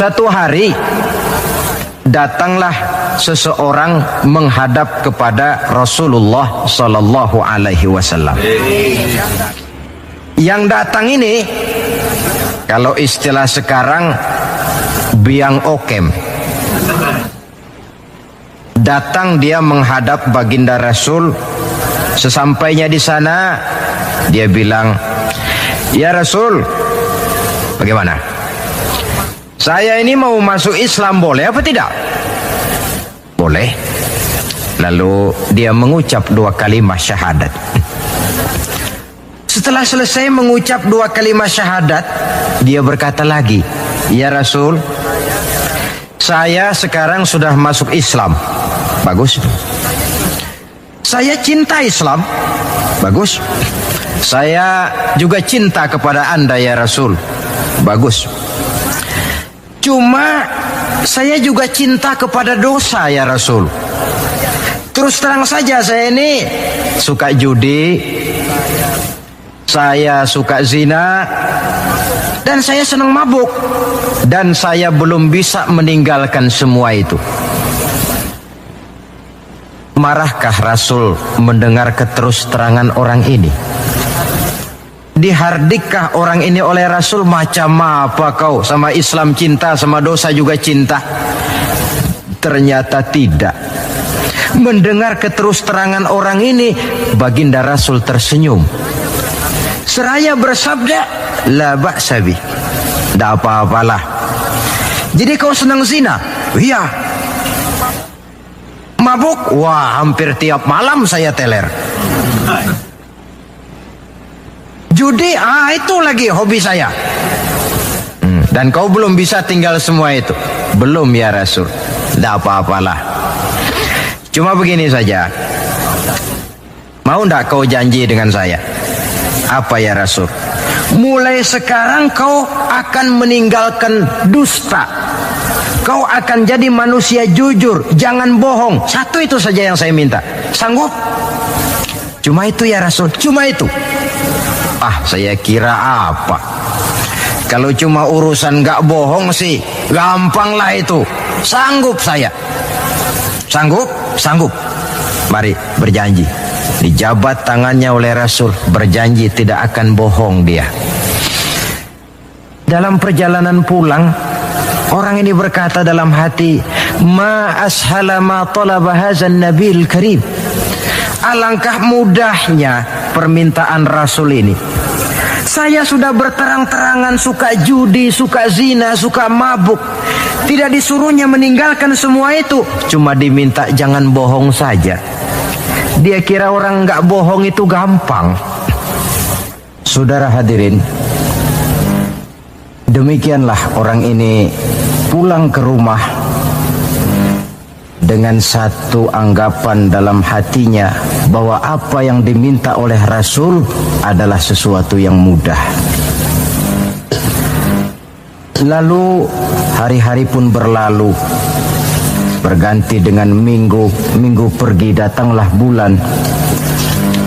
Satu hari datanglah seseorang menghadap kepada Rasulullah sallallahu alaihi wasallam. Yang datang ini kalau istilah sekarang biang okem. Datang dia menghadap baginda Rasul. Sesampainya di sana dia bilang, "Ya Rasul, bagaimana? Saya ini mau masuk Islam, boleh apa tidak?" Boleh. Lalu dia mengucap 2 kalimat syahadat. Setelah selesai mengucap 2 kalimat syahadat, dia berkata lagi, "Ya Rasul, saya sekarang sudah masuk Islam." Bagus. "Saya cinta Islam." Bagus. "Saya juga cinta kepada Anda ya Rasul." Bagus. "Cuma saya juga cinta kepada dosa ya Rasul. Terus terang saja saya ini suka judi, saya suka zina, dan saya senang mabuk. Dan saya belum bisa meninggalkan semua itu." Marahkah Rasul mendengar keterus-terangan orang ini? Dihardikkah orang ini oleh Rasul? "Macam apa kau, sama Islam cinta, sama dosa juga cinta?" Ternyata tidak. Mendengar keterus-terangan orang ini, baginda Rasul tersenyum. Seraya bersabda, "La ba'sa bi." Tidak apa-apalah. "Jadi kau senang zina?" "Iya." "Mabuk?" "Wah, hampir tiap malam saya teler." "Judi?" Itu lagi hobi saya." "Dan kau belum bisa tinggal semua itu?" "Belum ya Rasul." "Tidak apa-apalah. Cuma begini saja. Mau tidak kau janji dengan saya?" "Apa ya Rasul?" "Mulai sekarang kau akan meninggalkan dusta. Kau akan jadi manusia jujur, jangan bohong. Satu itu saja yang saya minta. Sanggup?" "Cuma itu ya Rasul, cuma itu." Saya kira apa? Kalau cuma urusan gak bohong sih, gampang lah itu. Sanggup saya." "Sanggup?" "Sanggup." "Mari berjanji." Dijabat tangannya oleh Rasul, berjanji tidak akan bohong dia. Dalam perjalanan pulang, orang ini berkata dalam hati, "Ma ashala ma talaba hadzal nabil karim." Alangkah mudahnya permintaan Rasul ini. Saya sudah berterang-terangan suka judi, suka zina, suka mabuk. Tidak disuruhnya meninggalkan semua itu, cuma diminta jangan bohong saja. Dia kira orang nggak bohong itu gampang. Saudara hadirin, demikianlah orang ini pulang ke rumah dengan satu anggapan dalam hatinya bahwa apa yang diminta oleh Rasul adalah sesuatu yang mudah. Lalu hari-hari pun berlalu, berganti dengan minggu, minggu pergi, datanglah bulan.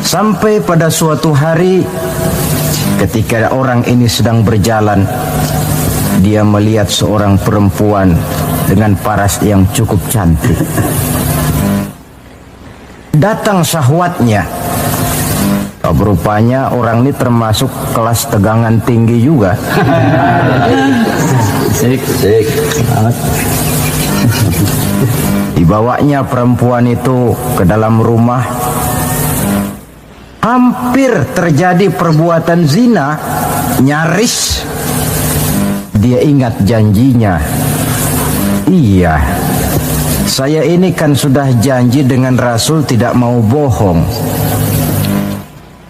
Sampai pada suatu hari ketika orang ini sedang berjalan, dia melihat seorang perempuan dengan paras yang cukup cantik. Datang syahwatnya. Rupanya orang ini termasuk kelas tegangan tinggi juga. Dibawanya perempuan itu ke dalam rumah. Hampir terjadi perbuatan zina. Nyaris dia ingat janjinya. Iya, saya ini kan sudah janji dengan Rasul tidak mau bohong.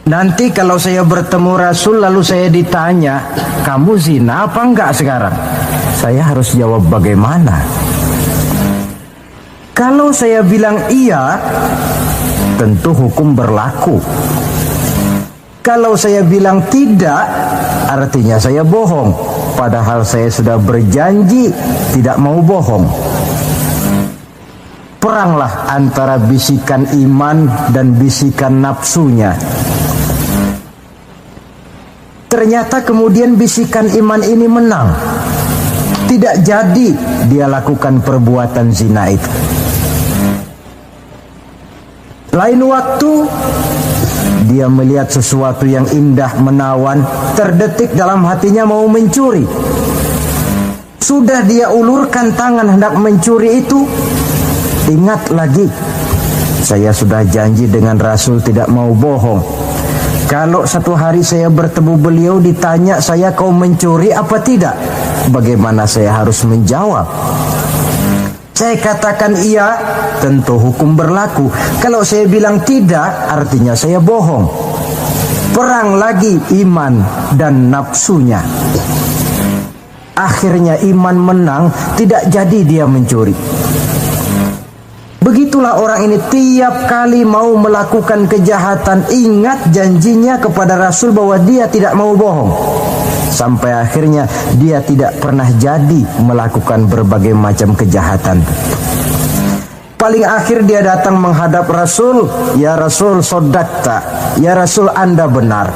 Nanti kalau saya bertemu Rasul lalu saya ditanya, "Kamu zina apa enggak sekarang?" Saya harus jawab bagaimana? Kalau saya bilang iya, tentu hukum berlaku. Kalau saya bilang tidak, artinya saya bohong. Padahal saya sudah berjanji tidak mau bohong. Peranglah antara bisikan iman dan bisikan nafsunya. Ternyata kemudian bisikan iman ini menang. tidak jadi dia lakukan perbuatan zina itu. Lain waktu dia melihat sesuatu yang indah menawan, terdetik dalam hatinya mau mencuri. Sudah dia ulurkan tangan hendak mencuri itu, ingat lagi, saya sudah janji dengan Rasul tidak mau bohong. Kalau satu hari saya bertemu beliau ditanya saya, kau mencuri apa tidak? Bagaimana saya harus menjawab? Saya katakan iya, tentu hukum berlaku. Kalau saya bilang tidak, artinya saya bohong. Perang lagi iman dan nafsunya. Akhirnya iman menang, tidak jadi dia mencuri. Begitulah orang ini tiap kali mau melakukan kejahatan, ingat janjinya kepada Rasul bahwa dia tidak mau bohong. Sampai akhirnya dia tidak pernah jadi melakukan berbagai macam kejahatan. Paling akhir dia datang menghadap Rasul, ya Rasul sodakta, ya Rasul Anda benar.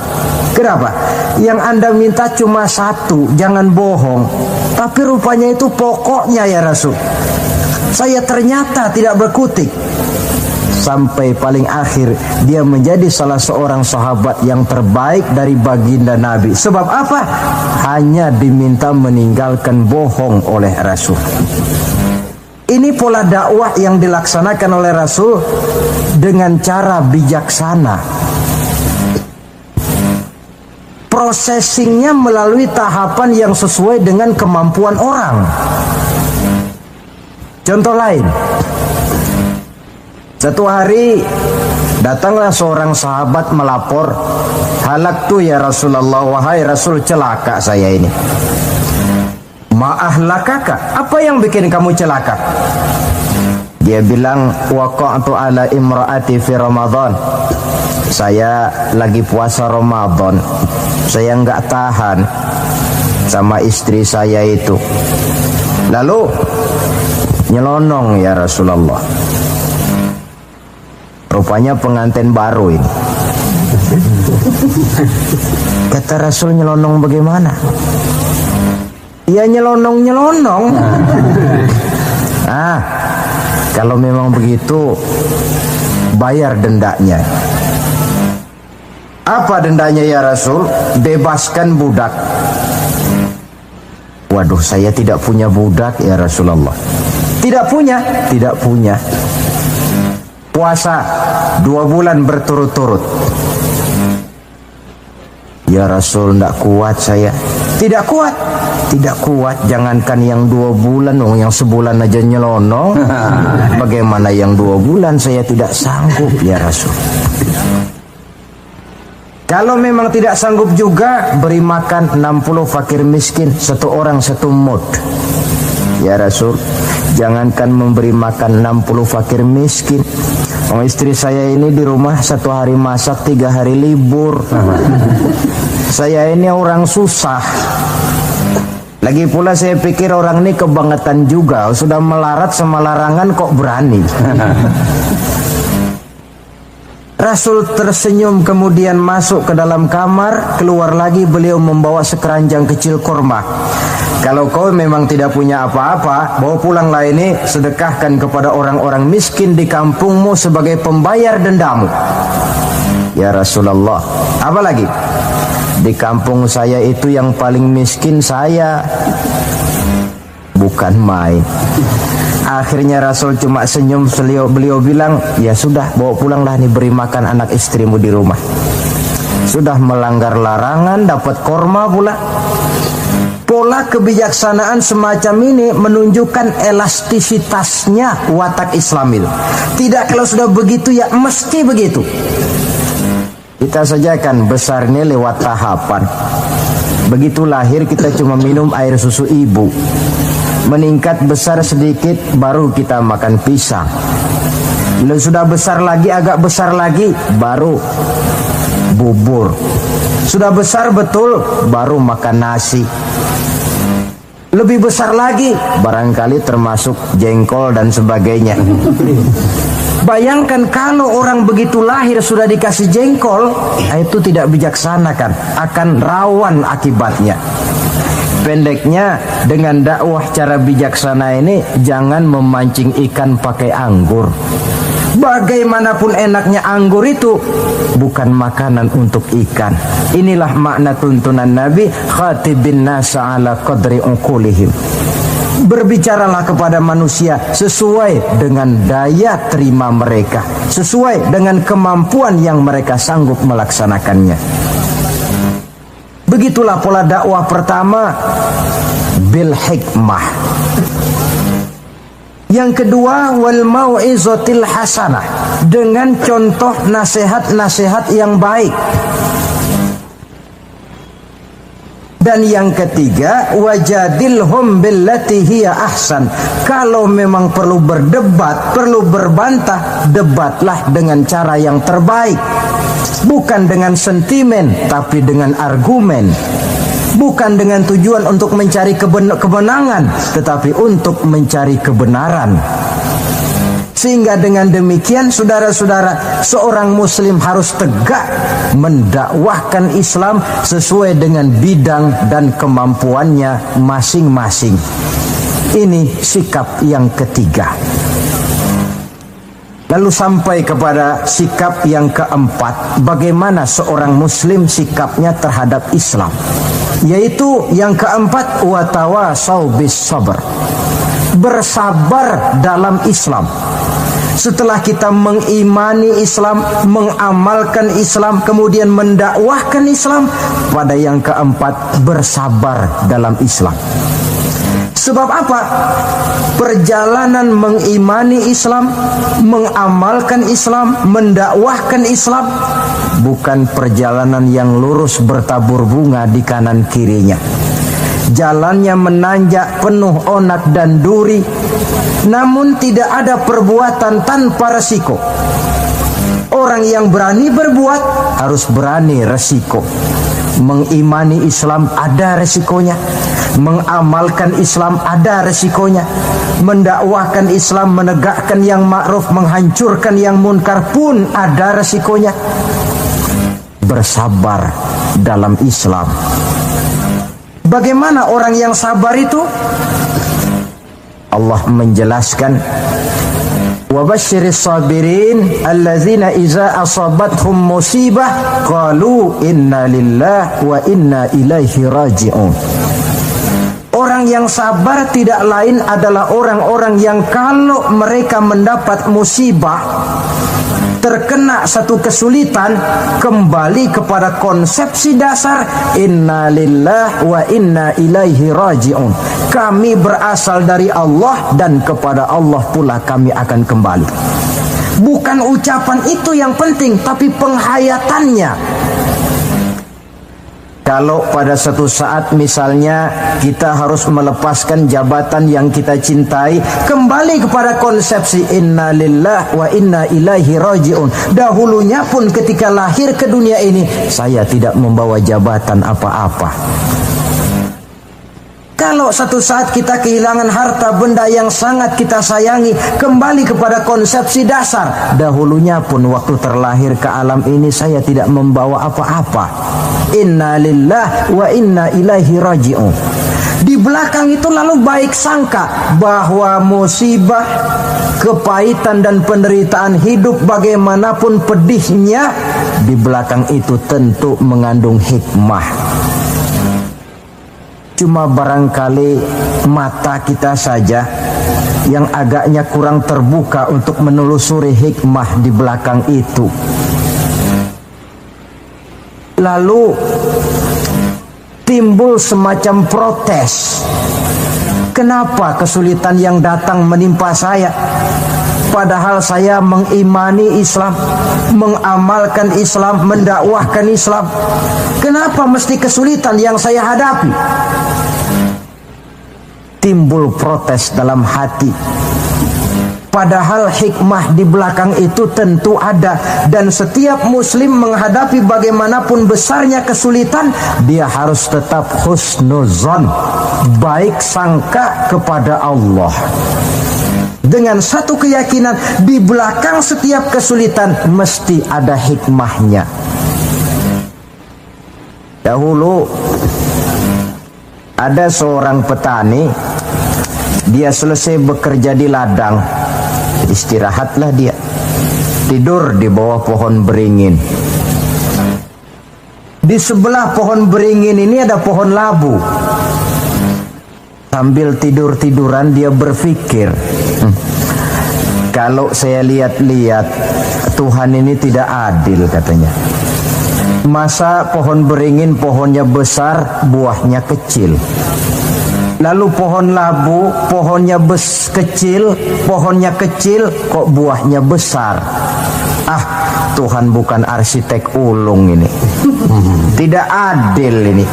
Kenapa? Yang Anda minta cuma satu, jangan bohong. Tapi rupanya itu pokoknya ya Rasul. Saya ternyata tidak berkutik. Sampai paling akhir dia menjadi salah seorang sahabat yang terbaik dari baginda Nabi. Sebab apa? Hanya diminta meninggalkan bohong oleh Rasul. Ini pola dakwah yang dilaksanakan oleh Rasul dengan cara bijaksana. Prosesingnya melalui tahapan yang sesuai dengan kemampuan orang. Contoh lain, satu hari datanglah seorang sahabat melapor, halaktu ya Rasulullah, wahai Rasul celaka saya ini. Ma'ahlakaka, apa yang bikin kamu celaka? Dia bilang, waqa'tu ala imra'ati fi Ramadan. Saya lagi puasa Ramadan, saya nggak tahan sama istri saya itu. Lalu nyelonong ya Rasulullah. Rupanya pengantin baru ini. Kata Rasul, nyelonong bagaimana? Ya nyelonong-nyelonong. Kalau memang begitu, bayar dendanya. Apa dendanya ya Rasul? Bebaskan budak. Waduh, saya tidak punya budak ya Rasulullah. Tidak punya? Tidak punya. Puasa 2 bulan berturut-turut. Ya Rasul, tidak kuat saya. Tidak kuat? Tidak kuat. Jangankan yang 2 bulan, yang sebulan aja nyelonong. Bagaimana yang 2 bulan? Saya tidak sanggup ya Rasul. Kalau memang tidak sanggup juga, beri makan 60 fakir miskin, 1 orang 1 mud. Ya Rasul, jangankan memberi makan 60 fakir miskin, istri saya ini di rumah 1 hari masak, 3 hari libur. Saya ini orang susah. Lagi pula saya pikir orang ini kebangetan juga, sudah melarat sama larangan kok berani. Rasul tersenyum kemudian masuk ke dalam kamar, keluar lagi beliau membawa sekeranjang kecil kurma. Kalau kau memang tidak punya apa-apa, bawa pulanglah ini, sedekahkan kepada orang-orang miskin di kampungmu sebagai pembayar dendamu. Ya Rasulullah, apa lagi? Di kampung saya itu yang paling miskin saya. Bukan main. Akhirnya Rasul cuma senyum, beliau bilang, ya sudah, bawa pulanglah nih, beri makan anak istrimu di rumah. Sudah melanggar larangan, dapat korma pula. Pola kebijaksanaan semacam ini menunjukkan elastisitasnya watak Islamil. Tidak kalau sudah begitu ya mesti begitu. Kita saja kan besar ini lewat tahapan. Begitu lahir kita cuma minum air susu ibu. Meningkat besar sedikit baru kita makan pisang. Bila sudah besar lagi, agak besar lagi, baru bubur. Sudah besar betul, baru makan nasi. Lebih besar lagi, barangkali termasuk jengkol dan sebagainya. Bayangkan kalau orang begitu lahir sudah dikasih jengkol, itu tidak bijaksana kan, akan rawan akibatnya. Pendeknya, dengan dakwah cara bijaksana ini jangan memancing ikan pakai anggur. Bagaimanapun enaknya anggur itu bukan makanan untuk ikan. Inilah makna tuntunan Nabi, khatibin nasa ala qadri uqulihim. Berbicaralah kepada manusia sesuai dengan daya terima mereka, sesuai dengan kemampuan yang mereka sanggup melaksanakannya. Begitulah pola dakwah pertama, bil hikmah. Yang kedua, wal mau'izatil hasanah, dengan contoh nasihat-nasihat yang baik. Dan yang ketiga, wajadilhum billati hiya ahsan. Kalau memang perlu berdebat, perlu berbantah, debatlah dengan cara yang terbaik. Bukan dengan sentimen, tapi dengan argumen. Bukan dengan tujuan untuk mencari kemenangan, tetapi untuk mencari kebenaran. Sehingga dengan demikian, saudara-saudara, seorang muslim harus tegak mendakwahkan Islam sesuai dengan bidang dan kemampuannya masing-masing. Ini sikap yang ketiga. Lalu sampai kepada sikap yang keempat, bagaimana seorang muslim sikapnya terhadap Islam. Yaitu yang keempat, watawasau bis sabr, bersabar dalam Islam. Setelah kita mengimani Islam, mengamalkan Islam, kemudian mendakwahkan Islam, pada yang keempat, bersabar dalam Islam. Sebab apa? Perjalanan mengimani Islam, mengamalkan Islam, mendakwahkan Islam bukan perjalanan yang lurus bertabur bunga di kanan kirinya. Jalannya menanjak, penuh onak dan duri. Namun tidak ada perbuatan tanpa resiko. Orang yang berani berbuat harus berani resiko. Mengimani Islam ada resikonya, mengamalkan Islam ada resikonya, mendakwahkan Islam, menegakkan yang ma'ruf, menghancurkan yang munkar pun ada resikonya. Bersabar dalam Islam. Bagaimana orang yang sabar itu? Allah menjelaskan, wa basyiris sabirin allazina iza asabathum musibah qalu inna lillahi wa inna ilaihi raji'un. Orang yang sabar tidak lain adalah orang-orang yang kalau mereka mendapat musibah, terkena satu kesulitan, kembali kepada konsepsi dasar inna lillahi wa inna ilaihi raji'un. Kami berasal dari Allah dan kepada Allah pula kami akan kembali. Bukan ucapan itu yang penting, tapi penghayatannya. Kalau pada suatu saat misalnya kita harus melepaskan jabatan yang kita cintai, kembali kepada konsepsi inna lillahi wa inna ilaihi raji'un. Dahulunya pun ketika lahir ke dunia ini, saya tidak membawa jabatan apa-apa. Kalau satu saat kita kehilangan harta benda yang sangat kita sayangi, kembali kepada konsepsi dasar. Dahulunya pun waktu terlahir ke alam ini saya tidak membawa apa-apa. Inna lillahi wa inna ilaihi raji'un. Di belakang itu lalu baik sangka bahwa musibah, kepahitan dan penderitaan hidup bagaimanapun pedihnya, di belakang itu tentu mengandung hikmah. Cuma barangkali mata kita saja yang agaknya kurang terbuka untuk menelusuri hikmah di belakang itu. Lalu timbul semacam protes. Kenapa kesulitan yang datang menimpa saya? Padahal saya mengimani Islam, mengamalkan Islam, mendakwahkan Islam. Kenapa mesti kesulitan yang saya hadapi? Timbul protes dalam hati. Padahal hikmah di belakang itu tentu ada. Dan setiap muslim menghadapi bagaimanapun besarnya kesulitan, dia harus tetap husnuzon, baik sangka kepada Allah. Dengan satu keyakinan, di belakang setiap kesulitan mesti ada hikmahnya. Dahulu Ada seorang petani, dia selesai bekerja di ladang, istirahatlah dia, tidur di bawah pohon beringin. Di sebelah pohon beringin ini ada pohon labu. Sambil tidur-tiduran dia berpikir, kalau saya lihat-lihat Tuhan ini tidak adil, katanya. Masa pohon beringin pohonnya besar, buahnya kecil. Lalu pohon labu pohonnya kecil, pohonnya kecil kok buahnya besar. Ah, Tuhan bukan arsitek ulung ini. Tidak adil ini.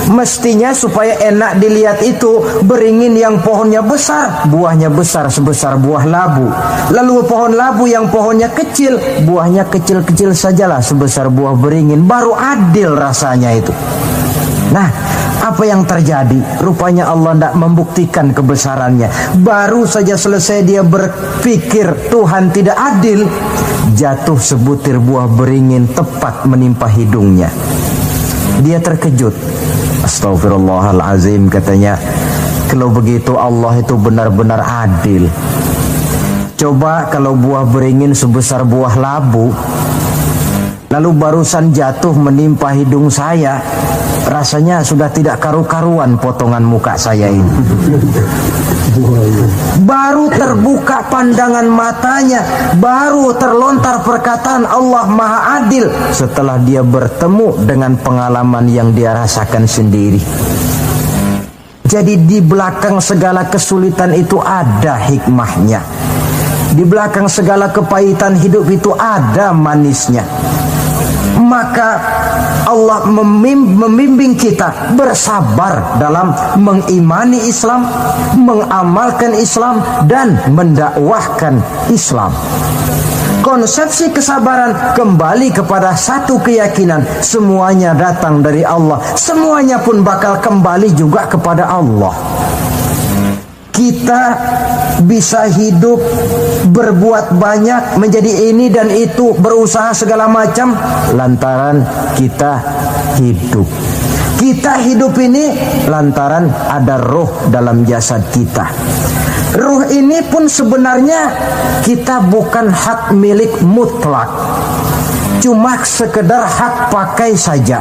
Mestinya supaya enak dilihat itu beringin yang pohonnya besar, buahnya besar sebesar buah labu. Lalu pohon labu yang pohonnya kecil, buahnya kecil-kecil sajalah sebesar buah beringin. Baru adil rasanya itu. Nah, apa yang terjadi? Rupanya Allah tidak membuktikan kebesarannya. Baru saja selesai dia berpikir Tuhan tidak adil, jatuh sebutir buah beringin tepat menimpa hidungnya. Dia terkejut. Astagfirullahalazim, katanya. Kalau begitu Allah itu benar-benar adil. Coba kalau buah beringin sebesar buah labu, lalu barusan jatuh menimpa hidung saya, rasanya sudah tidak karu-karuan potongan muka saya ini. Baru terbuka pandangan matanya, baru terlontar perkataan Allah Maha Adil setelah dia bertemu dengan pengalaman yang dia rasakan sendiri. Jadi di belakang segala kesulitan itu ada hikmahnya. Di belakang segala kepahitan hidup itu ada manisnya. Maka Allah membimbing kita bersabar dalam mengimani Islam, mengamalkan Islam, dan mendakwahkan Islam. Konsepsi kesabaran kembali kepada satu keyakinan, semuanya datang dari Allah, semuanya pun bakal kembali juga kepada Allah. Kita bisa hidup, berbuat banyak, menjadi ini dan itu, berusaha segala macam lantaran kita hidup. Kita hidup ini lantaran ada roh dalam jasad kita. Roh ini pun sebenarnya kita bukan hak milik mutlak, cuma sekedar hak pakai saja.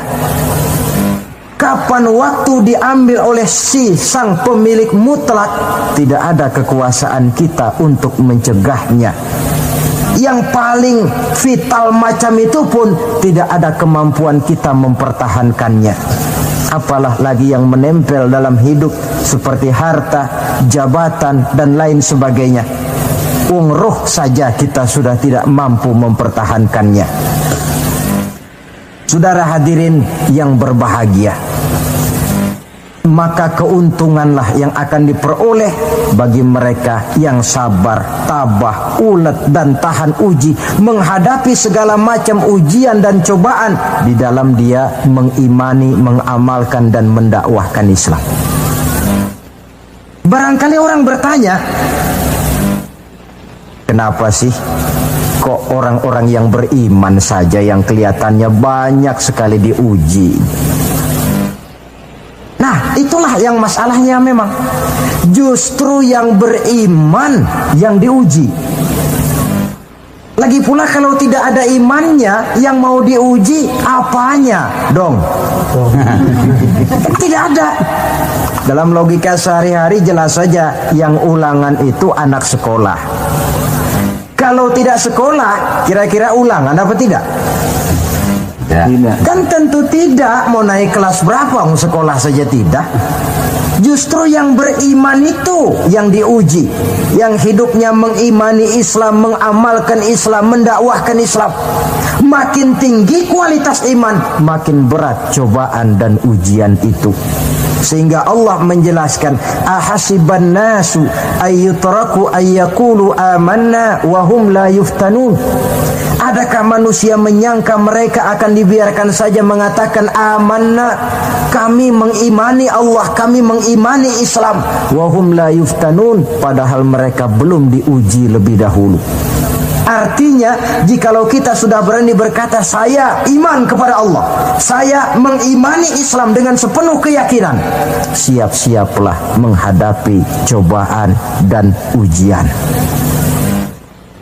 Kapan waktu diambil oleh si sang pemilik mutlak, tidak ada kekuasaan kita untuk mencegahnya. Yang paling vital macam itu pun tidak ada kemampuan kita mempertahankannya. Apalah lagi yang menempel dalam hidup seperti harta, jabatan, dan lain sebagainya. Roh saja kita sudah tidak mampu mempertahankannya. Saudara hadirin yang berbahagia, maka keuntunganlah yang akan diperoleh bagi mereka yang sabar, tabah, ulet, dan tahan uji menghadapi segala macam ujian dan cobaan di dalam dia mengimani, mengamalkan, dan mendakwahkan Islam. Barangkali orang bertanya, kenapa sih kok orang-orang yang beriman saja yang kelihatannya banyak sekali diuji? Nah, itulah yang masalahnya memang. Justru yang beriman yang diuji. Lagi pula kalau tidak ada imannya, yang mau diuji apanya dong? Tidak ada. Dalam logika sehari-hari jelas saja yang ulangan itu anak sekolah. Kalau tidak sekolah, kira-kira ulangan apa tidak? Ya. Kan tentu tidak. Mau naik kelas berapa, mau sekolah saja tidak. Justru yang beriman itu yang diuji, yang hidupnya mengimani Islam, mengamalkan Islam, mendakwahkan Islam. Makin tinggi kualitas iman, makin berat cobaan dan ujian itu. Sehingga Allah menjelaskan, ahasiban nasu ayyutraku ayyakulu amanna wa hum la yuftanun. Adakah manusia menyangka mereka akan dibiarkan saja mengatakan amanna, kami mengimani Allah, kami mengimani Islam, wa hum la yuftanun, padahal mereka belum diuji lebih dahulu. Artinya, jikalau kita sudah berani berkata, saya iman kepada Allah, saya mengimani Islam dengan sepenuh keyakinan, siap-siaplah menghadapi cobaan dan ujian.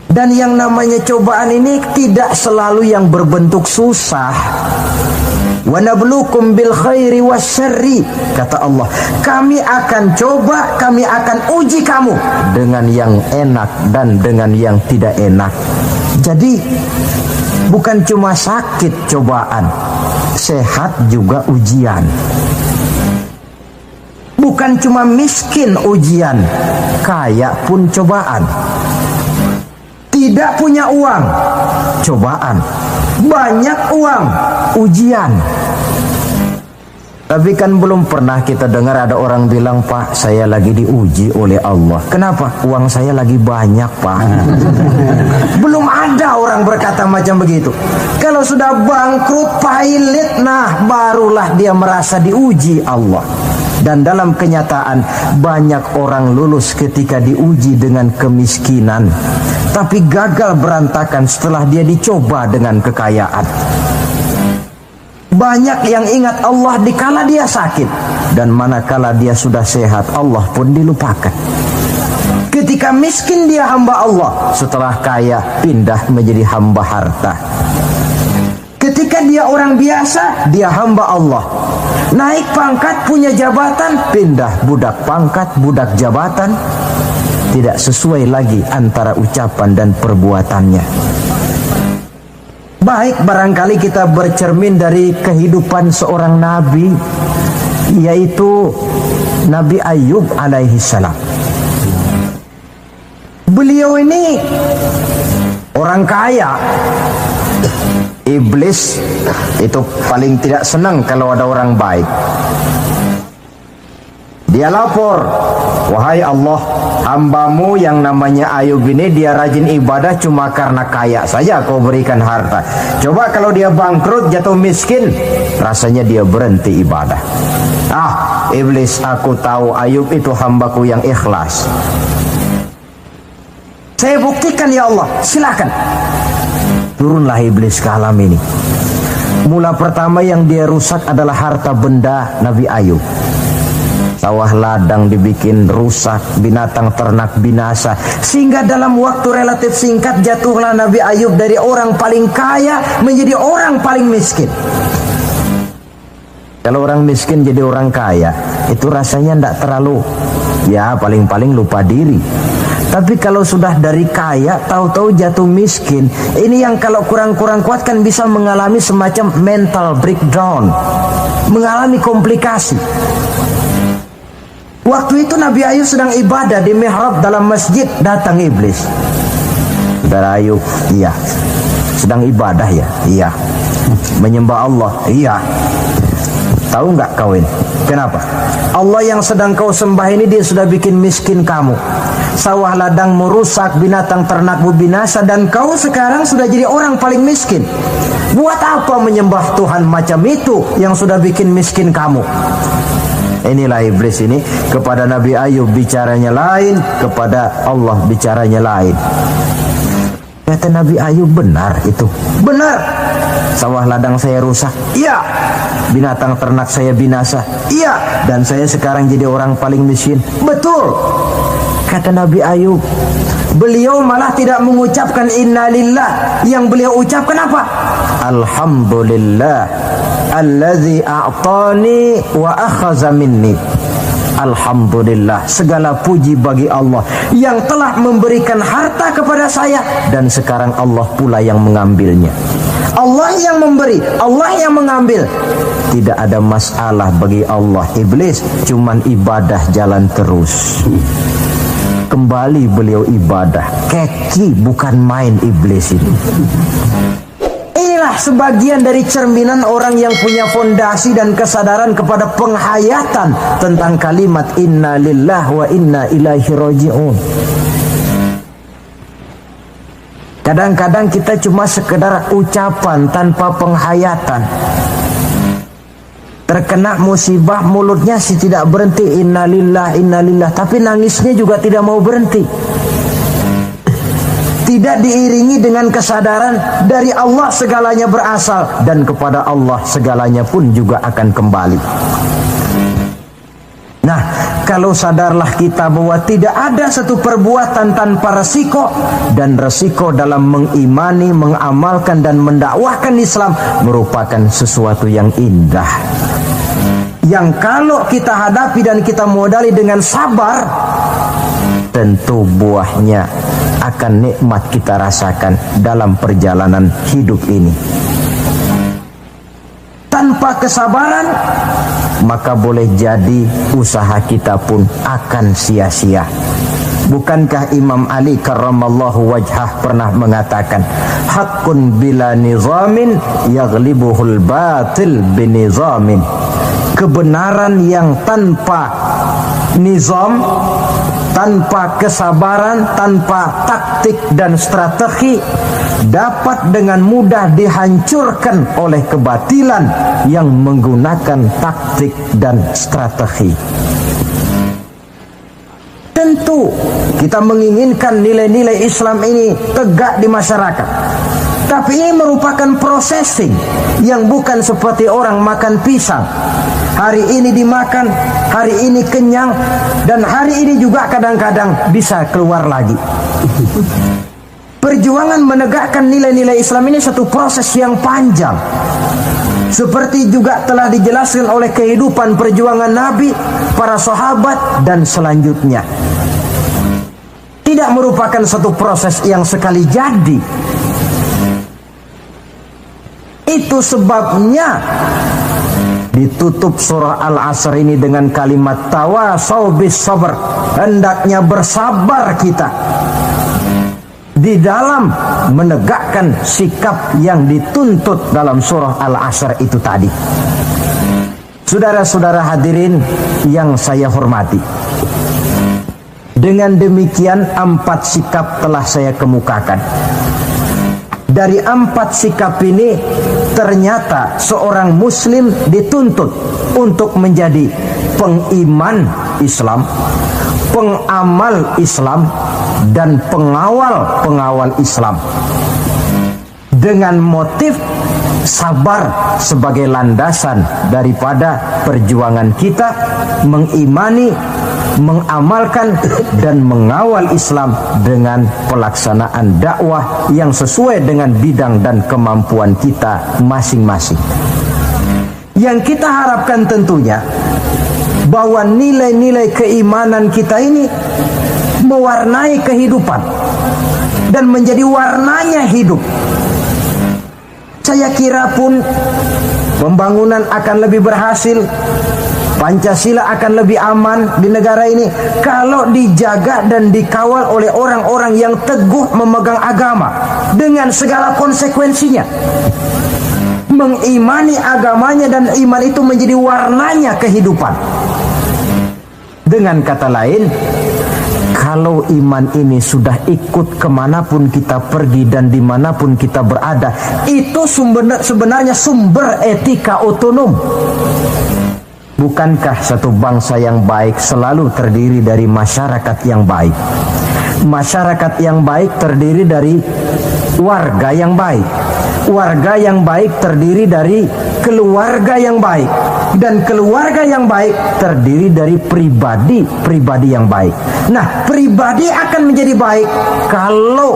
Dan yang namanya cobaan ini tidak selalu yang berbentuk susah. Wa nabluukum bil khairi wasyarri, kata Allah, kami akan coba, kami akan uji kamu dengan yang enak dan dengan yang tidak enak. Jadi bukan cuma sakit cobaan, sehat juga ujian. Bukan cuma miskin ujian, kaya pun cobaan. Tidak punya uang, cobaan. Banyak uang, ujian. Tapi kan belum pernah kita dengar ada orang bilang, Pak, saya lagi diuji oleh Allah. Kenapa? Uang saya lagi banyak, Pak. Belum ada orang berkata macam begitu. Kalau sudah bangkrut, pailit, nah barulah dia merasa diuji Allah. Dan dalam kenyataan, banyak orang lulus ketika diuji dengan kemiskinan, tapi gagal berantakan setelah dia dicoba dengan kekayaan. Banyak yang ingat Allah dikala dia sakit, dan manakala dia sudah sehat, Allah pun dilupakan. Ketika miskin dia hamba Allah, setelah kaya pindah menjadi hamba harta. Ketika dia orang biasa, dia hamba Allah. Naik pangkat, punya jabatan, pindah budak pangkat, budak jabatan. Tidak sesuai lagi antara ucapan dan perbuatannya. Baik, barangkali kita bercermin dari kehidupan seorang nabi, yaitu Nabi Ayub alaihi salam. Beliau ini orang kaya. Iblis itu paling tidak senang kalau ada orang baik. Dia lapor, wahai Allah, hambamu yang namanya Ayub ini dia rajin ibadah cuma karena kaya saja kau berikan harta. Coba kalau dia bangkrut, jatuh miskin, rasanya dia berhenti ibadah. Iblis, aku tahu Ayub itu hambaku yang ikhlas. Saya buktikan ya Allah, silakan. Turunlah iblis ke alam ini. Mula pertama yang dia rusak adalah harta benda Nabi Ayub. Sawah ladang dibikin rusak, binatang ternak binasa, sehingga dalam waktu relatif singkat jatuhlah Nabi Ayub dari orang paling kaya menjadi orang paling miskin. Kalau orang miskin jadi orang kaya, itu rasanya tidak terlalu, ya paling-paling lupa diri. Tapi kalau sudah dari kaya, tahu-tahu jatuh miskin, ini yang kalau kurang-kurang kuat kan bisa mengalami semacam mental breakdown, mengalami komplikasi. Waktu itu Nabi Ayub sedang ibadah di mihrab dalam masjid, datang iblis. Saudara Ayub, iya. Sedang ibadah ya? Iya. Menyembah Allah? Iya. Tahu nggak kau ini? Kenapa? Allah yang sedang kau sembah ini dia sudah bikin miskin kamu. Sawah ladangmu rusak, binatang ternakmu binasa, dan kau sekarang sudah jadi orang paling miskin. Buat apa menyembah Tuhan macam itu yang sudah bikin miskin kamu? Inilah iblis ini, kepada Nabi Ayub bicaranya lain, kepada Allah bicaranya lain. Kata Nabi Ayub, benar itu. Benar. Sawah ladang saya rusak. Iya. Binatang ternak saya binasa. Iya. Dan saya sekarang jadi orang paling miskin. Betul. Kata Nabi Ayub, beliau malah tidak mengucapkan innalillah. Yang beliau ucapkan apa? Alhamdulillah allazi a'tani wa akhaza minni. Alhamdulillah, segala puji bagi Allah yang telah memberikan harta kepada saya dan sekarang Allah pula yang mengambilnya. Allah yang memberi, Allah yang mengambil. Tidak ada masalah bagi Allah. Iblis cuman ibadah jalan terus. Kembali beliau ibadah. Keki bukan main iblis ini. Inilah sebagian dari cerminan orang yang punya fondasi dan kesadaran kepada penghayatan tentang kalimat inna lillahi wa inna ilaihi raji'un. Kadang-kadang kita cuma sekedar ucapan tanpa penghayatan. Terkena musibah, mulutnya sih tidak berhenti innalillah, innalillah, tapi nangisnya juga tidak mau berhenti. tidak diiringi dengan kesadaran dari Allah segalanya berasal dan kepada Allah segalanya pun juga akan kembali. Nah, kalau sadarlah kita bahwa tidak ada satu perbuatan tanpa resiko, dan resiko dalam mengimani, mengamalkan dan mendakwahkan Islam merupakan sesuatu yang indah, yang kalau kita hadapi dan kita modali dengan sabar, tentu buahnya akan nikmat kita rasakan dalam perjalanan hidup ini. Tanpa kesabaran, maka boleh jadi usaha kita pun akan sia-sia. Bukankah Imam Ali karramallahu wajhah pernah mengatakan, haqqun bila nizamin yaghlibuhul batil binizamin. Kebenaran yang tanpa nizam, tanpa kesabaran, tanpa taktik dan strategi, dapat dengan mudah dihancurkan oleh kebatilan yang menggunakan taktik dan strategi. Tentu kita menginginkan nilai-nilai Islam ini tegak di masyarakat, tapi ini merupakan processing yang bukan seperti orang makan pisang. Hari ini dimakan, hari ini kenyang, dan hari ini juga kadang-kadang bisa keluar lagi. Perjuangan menegakkan nilai-nilai Islam ini satu proses yang panjang. Seperti juga telah dijelaskan oleh kehidupan perjuangan Nabi, para sahabat, dan selanjutnya. Tidak merupakan satu proses yang sekali jadi. Itu sebabnya ditutup surah Al-Asr ini dengan kalimat tawasau bis sabr. Hendaknya bersabar kita di dalam menegakkan sikap yang dituntut dalam surah Al-Asr itu tadi. Saudara-saudara hadirin yang saya hormati, dengan demikian 4 sikap telah saya kemukakan. Dari 4 sikap ini ternyata seorang muslim dituntut untuk menjadi pengiman Islam, pengamal Islam, dan pengawal Islam, dengan motif sabar sebagai landasan daripada perjuangan kita mengimani, mengamalkan dan mengawal Islam dengan pelaksanaan dakwah yang sesuai dengan bidang dan kemampuan kita masing-masing. Yang kita harapkan tentunya bahwa nilai-nilai keimanan kita ini mewarnai kehidupan dan menjadi warnanya hidup. Saya kira pun pembangunan akan lebih berhasil, Pancasila akan lebih aman di negara ini kalau dijaga dan dikawal oleh orang-orang yang teguh memegang agama dengan segala konsekuensinya. Mengimani agamanya dan iman itu menjadi warnanya kehidupan. Dengan kata lain, kalau iman ini sudah ikut kemanapun kita pergi dan dimanapun kita berada, itu sebenarnya sumber etika otonom. Bukankah satu bangsa yang baik selalu terdiri dari masyarakat yang baik? Masyarakat yang baik terdiri dari warga yang baik. Warga yang baik terdiri dari keluarga yang baik. Dan keluarga yang baik terdiri dari pribadi yang baik. Nah, pribadi akan menjadi baik kalau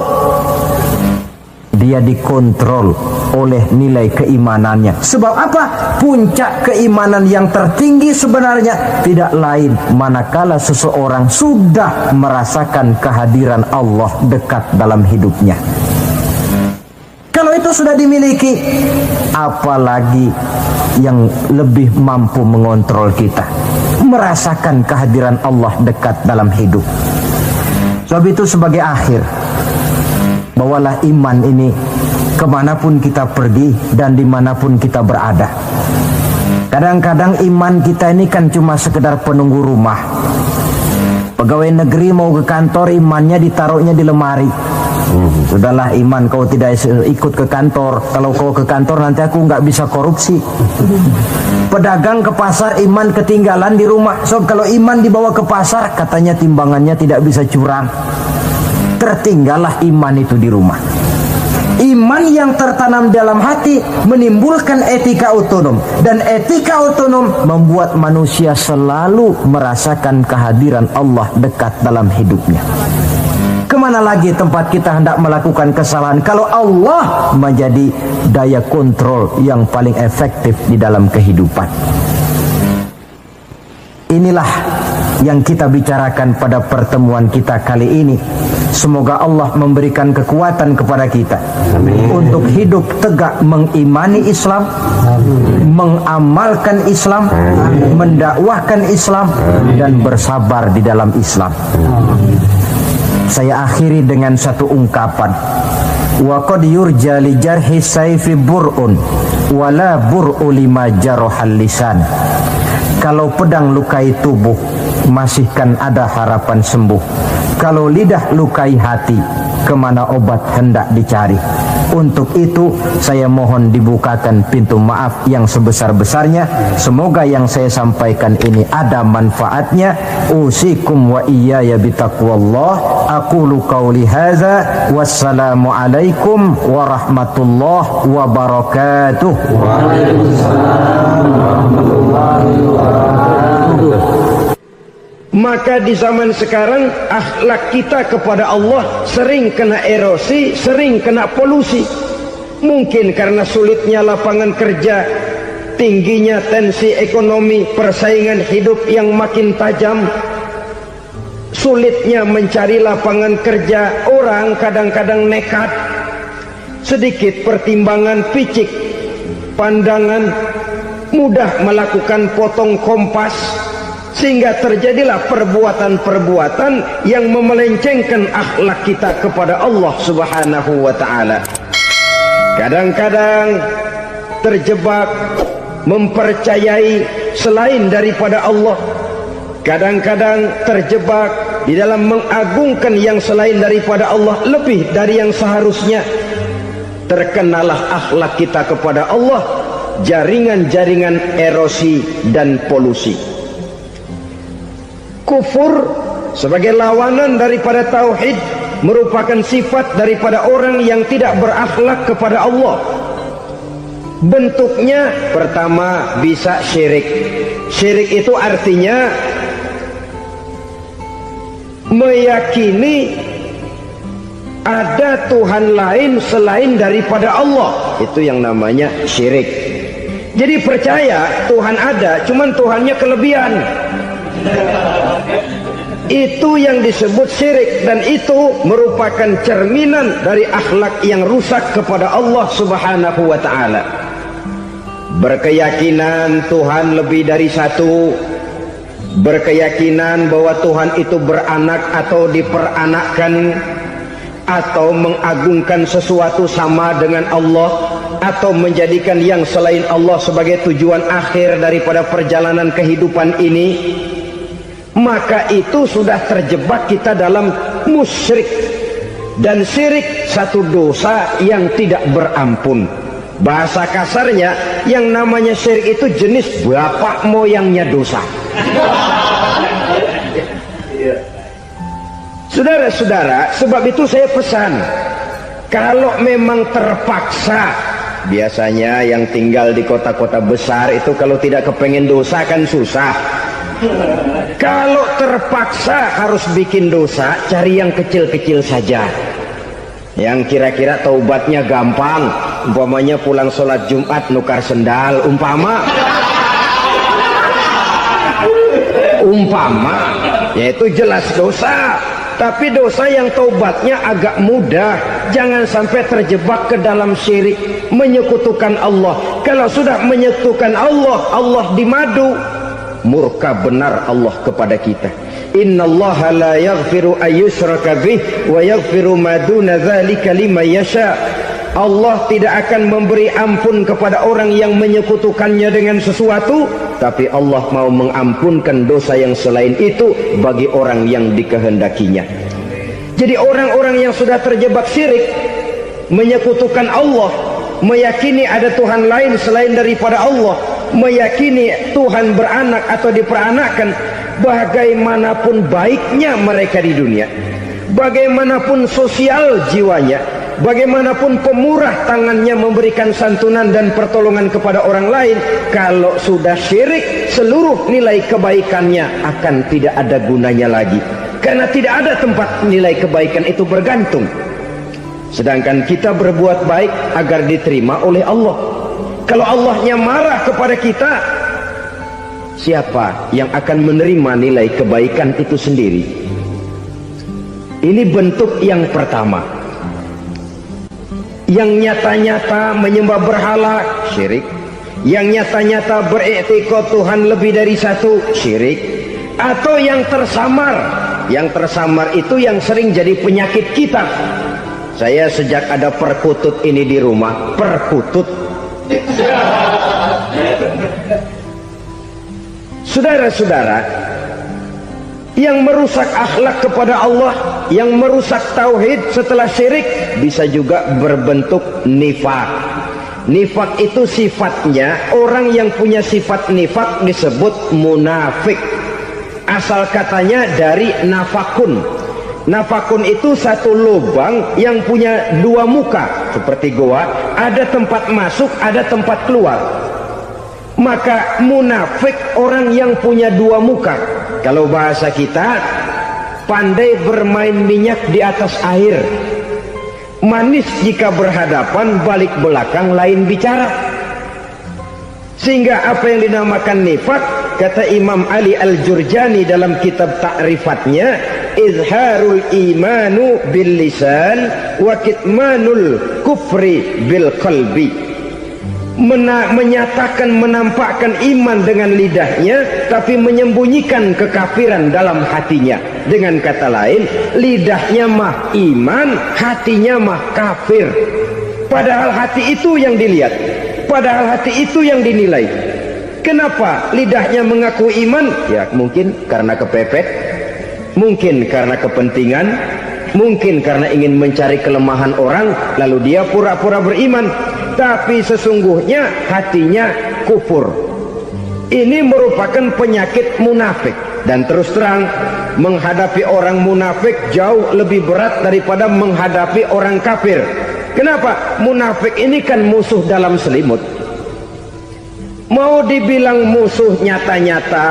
dia dikontrol oleh nilai keimanannya. Sebab apa? Puncak keimanan yang tertinggi sebenarnya tidak lain manakala seseorang sudah merasakan kehadiran Allah dekat dalam hidupnya. Kalau itu sudah dimiliki, apalagi yang lebih mampu mengontrol kita, merasakan kehadiran Allah dekat dalam hidup. Sebab itu sebagai akhir, bawalah iman ini kemanapun kita pergi dan dimanapun kita berada. Kadang-kadang iman kita ini kan cuma sekedar penunggu rumah. Pegawai negeri mau ke kantor, imannya ditaruhnya di lemari. Sudahlah iman, kau tidak ikut ke kantor. Kalau kau ke kantor nanti aku nggak bisa korupsi. Pedagang ke pasar, iman ketinggalan di rumah. So kalau iman dibawa ke pasar, katanya timbangannya tidak bisa curang. tertinggallah iman itu di rumah. Iman yang tertanam dalam hati menimbulkan etika otonom, dan etika otonom membuat manusia selalu merasakan kehadiran Allah dekat dalam hidupnya. Kemana lagi tempat kita hendak melakukan kesalahan kalau Allah menjadi daya kontrol yang paling efektif di dalam kehidupan? Inilah yang kita bicarakan pada pertemuan kita kali ini. Semoga Allah memberikan kekuatan kepada kita. Amin. Untuk hidup tegak mengimani Islam, mengamalkan Islam, mendakwahkan Islam, dan bersabar di dalam Islam. Saya akhiri dengan satu ungkapan. Wa qad yurja li jarhi sayfi bur'un wala bur'u lima jarahal lisan. Kalau pedang lukai tubuh, masih kan ada harapan sembuh. Kalau lidah lukai hati, kemana obat hendak dicari? Untuk itu saya mohon dibukakan pintu maaf yang sebesar-besarnya. Semoga yang saya sampaikan ini ada manfaatnya. Usikum wa iyaya bitaqwallah. Aqulu qawli hadza. Wassalamu alaikum warahmatullahi wabarakatuh. Waalaikumsalam warahmatullahi wabarakatuh. Maka di zaman sekarang akhlak kita kepada Allah sering kena erosi, sering kena polusi. Mungkin karena sulitnya lapangan kerja, tingginya tensi ekonomi, persaingan hidup yang makin tajam, sulitnya mencari lapangan kerja, orang kadang-kadang nekat. Sedikit pertimbangan picik, pandangan, mudah melakukan potong kompas, sehingga terjadilah perbuatan-perbuatan yang memelencengkan akhlak kita kepada Allah Subhanahu wa ta'ala. Kadang-kadang terjebak mempercayai selain daripada Allah. Kadang-kadang terjebak di dalam mengagungkan yang selain daripada Allah lebih dari yang seharusnya. Terkenalah akhlak kita kepada Allah jaringan-jaringan erosi dan polusi. Kufur sebagai lawanan daripada tauhid merupakan sifat daripada orang yang tidak berakhlak kepada Allah. Bentuknya pertama bisa syirik. Syirik itu artinya meyakini ada Tuhan lain selain daripada Allah. Itu yang namanya syirik. Jadi percaya Tuhan ada, cuman Tuhannya kelebihan. Itu yang disebut syirik, dan itu merupakan cerminan dari akhlak yang rusak kepada Allah Subhanahu wa ta'ala. Berkeyakinan Tuhan lebih dari satu, berkeyakinan bahwa Tuhan itu beranak atau diperanakkan, atau mengagungkan sesuatu sama dengan Allah, atau menjadikan yang selain Allah sebagai tujuan akhir daripada perjalanan kehidupan ini, maka itu sudah terjebak kita dalam musyrik. Dan syirik satu dosa yang tidak berampun. Bahasa kasarnya, yang namanya syirik itu jenis bapak moyangnya dosa. Saudara-saudara, sebab itu saya pesan, kalau memang terpaksa, biasanya yang tinggal di kota-kota besar itu kalau tidak kepengen dosa kan susah. Kalau terpaksa harus bikin dosa, cari yang kecil-kecil saja, yang kira-kira taubatnya gampang. Umpamanya pulang sholat Jumat nukar sendal, umpama, yaitu jelas dosa. Tapi dosa yang taubatnya agak mudah. Jangan sampai terjebak ke dalam syirik, menyekutukan Allah. Kalau sudah menyekutukan Allah, Allah dimadu, murka benar Allah kepada kita. Innallaha la yaghfiru ayyushraka bih wa yaghfiru ma duna dzalika liman yasha. Allah tidak akan memberi ampun kepada orang yang menyekutukannya dengan sesuatu, tapi Allah mau mengampunkan dosa yang selain itu bagi orang yang dikehendakinya. Jadi orang-orang yang sudah terjebak syirik, menyekutukan Allah, meyakini ada Tuhan lain selain daripada Allah, meyakini Tuhan beranak atau diperanakkan, bagaimanapun baiknya mereka di dunia, bagaimanapun sosial jiwanya, bagaimanapun pemurah tangannya memberikan santunan dan pertolongan kepada orang lain, kalau sudah syirik, seluruh nilai kebaikannya akan tidak ada gunanya lagi, karena tidak ada tempat nilai kebaikan itu bergantung. Sedangkan kita berbuat baik agar diterima oleh Allah. Kalau Allahnya marah kepada kita, siapa yang akan menerima nilai kebaikan itu sendiri? Ini bentuk yang pertama. Yang nyata-nyata menyembah berhala, syirik. Yang nyata-nyata beriktikad Tuhan lebih dari satu, syirik. Atau yang tersamar. Yang tersamar itu yang sering jadi penyakit kita. Saya sejak ada perkutut ini di rumah, perkutut. Saudara-saudara, yang merusak akhlak kepada Allah, yang merusak tauhid setelah syirik, bisa juga berbentuk nifak. Nifak itu sifatnya, orang yang punya sifat nifak disebut munafik. Asal katanya dari nafakun. Nafakun itu satu lubang yang punya dua muka, seperti goa, ada tempat masuk, ada tempat keluar. Maka munafik orang yang punya dua muka. Kalau bahasa kita, pandai bermain minyak di atas air, manis jika berhadapan, balik belakang lain bicara. Sehingga apa yang dinamakan nifak, kata Imam Ali Al-Jurjani dalam kitab ta'rifatnya, izharul imanu bil lisan wa kitmanul kufri bil qalbi. Menyatakan, menampakkan iman dengan lidahnya, tapi menyembunyikan kekafiran dalam hatinya. Dengan kata lain, lidahnya mah iman, hatinya mah kafir. Padahal hati itu yang dilihat, padahal hati itu yang dinilai. Kenapa lidahnya mengaku iman? Ya mungkin karena kepepet, mungkin karena kepentingan, mungkin karena ingin mencari kelemahan orang, lalu dia pura-pura beriman, tapi sesungguhnya hatinya kufur. Ini merupakan penyakit munafik. Dan terus terang, menghadapi orang munafik jauh lebih berat daripada menghadapi orang kafir. Kenapa? Munafik ini kan musuh dalam selimut. Mau dibilang musuh nyata-nyata,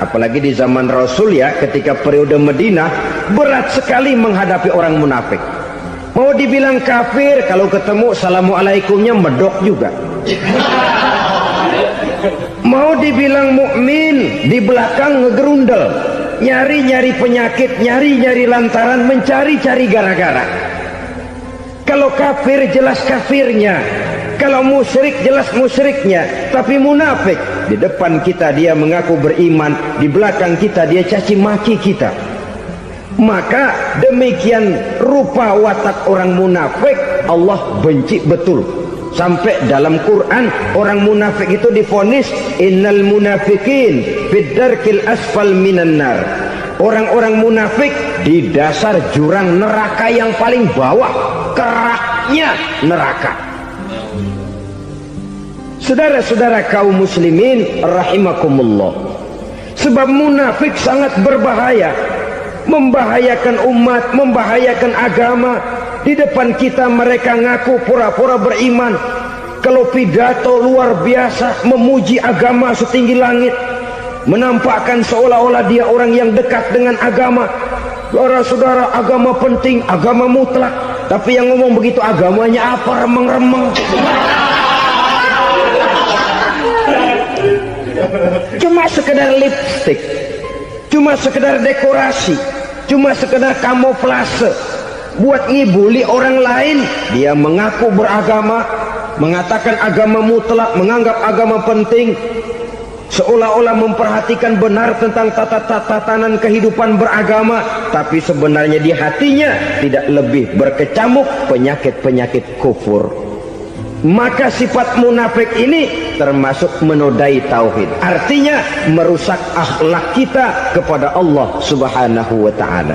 apalagi di zaman Rasul ya, ketika periode Madinah, berat sekali menghadapi orang munafik. Mau dibilang kafir, kalau ketemu assalamualaikumnya medok juga. Mau dibilang mukmin, di belakang ngegerundel, nyari-nyari penyakit, nyari-nyari lantaran, mencari-cari gara-gara. Kalau kafir jelas kafirnya, kalau musyrik jelas musyriknya. Tapi munafik, di depan kita dia mengaku beriman, di belakang kita dia caci maki kita. Maka demikian rupa watak orang munafik, Allah benci betul. Sampai dalam Quran orang munafik itu divonis innal munafikin fid darkil asfal minan nar. Orang-orang munafik di dasar jurang neraka yang paling bawah, keraknya neraka. Saudara-saudara kaum muslimin rahimakumullah, sebab munafik sangat berbahaya, membahayakan umat, membahayakan agama. Di depan kita mereka ngaku pura-pura beriman, kalau pidato luar biasa memuji agama setinggi langit, menampakkan seolah-olah dia orang yang dekat dengan agama. Saudara-saudara, agama penting, agama mutlak. Tapi yang ngomong begitu agamanya apa, remeng-remeng. Cuma sekedar lipstick, cuma sekedar dekorasi, cuma sekedar kamuflase, buat ngibuli orang lain. Dia mengaku beragama, mengatakan agama mutlak, menganggap agama penting, seolah-olah memperhatikan benar tentang tatanan kehidupan beragama, tapi sebenarnya di hatinya tidak lebih berkecamuk penyakit-penyakit kufur. Maka sifat munafik ini termasuk menodai tauhid, artinya merusak akhlak kita kepada Allah Subhanahu wa ta'ala.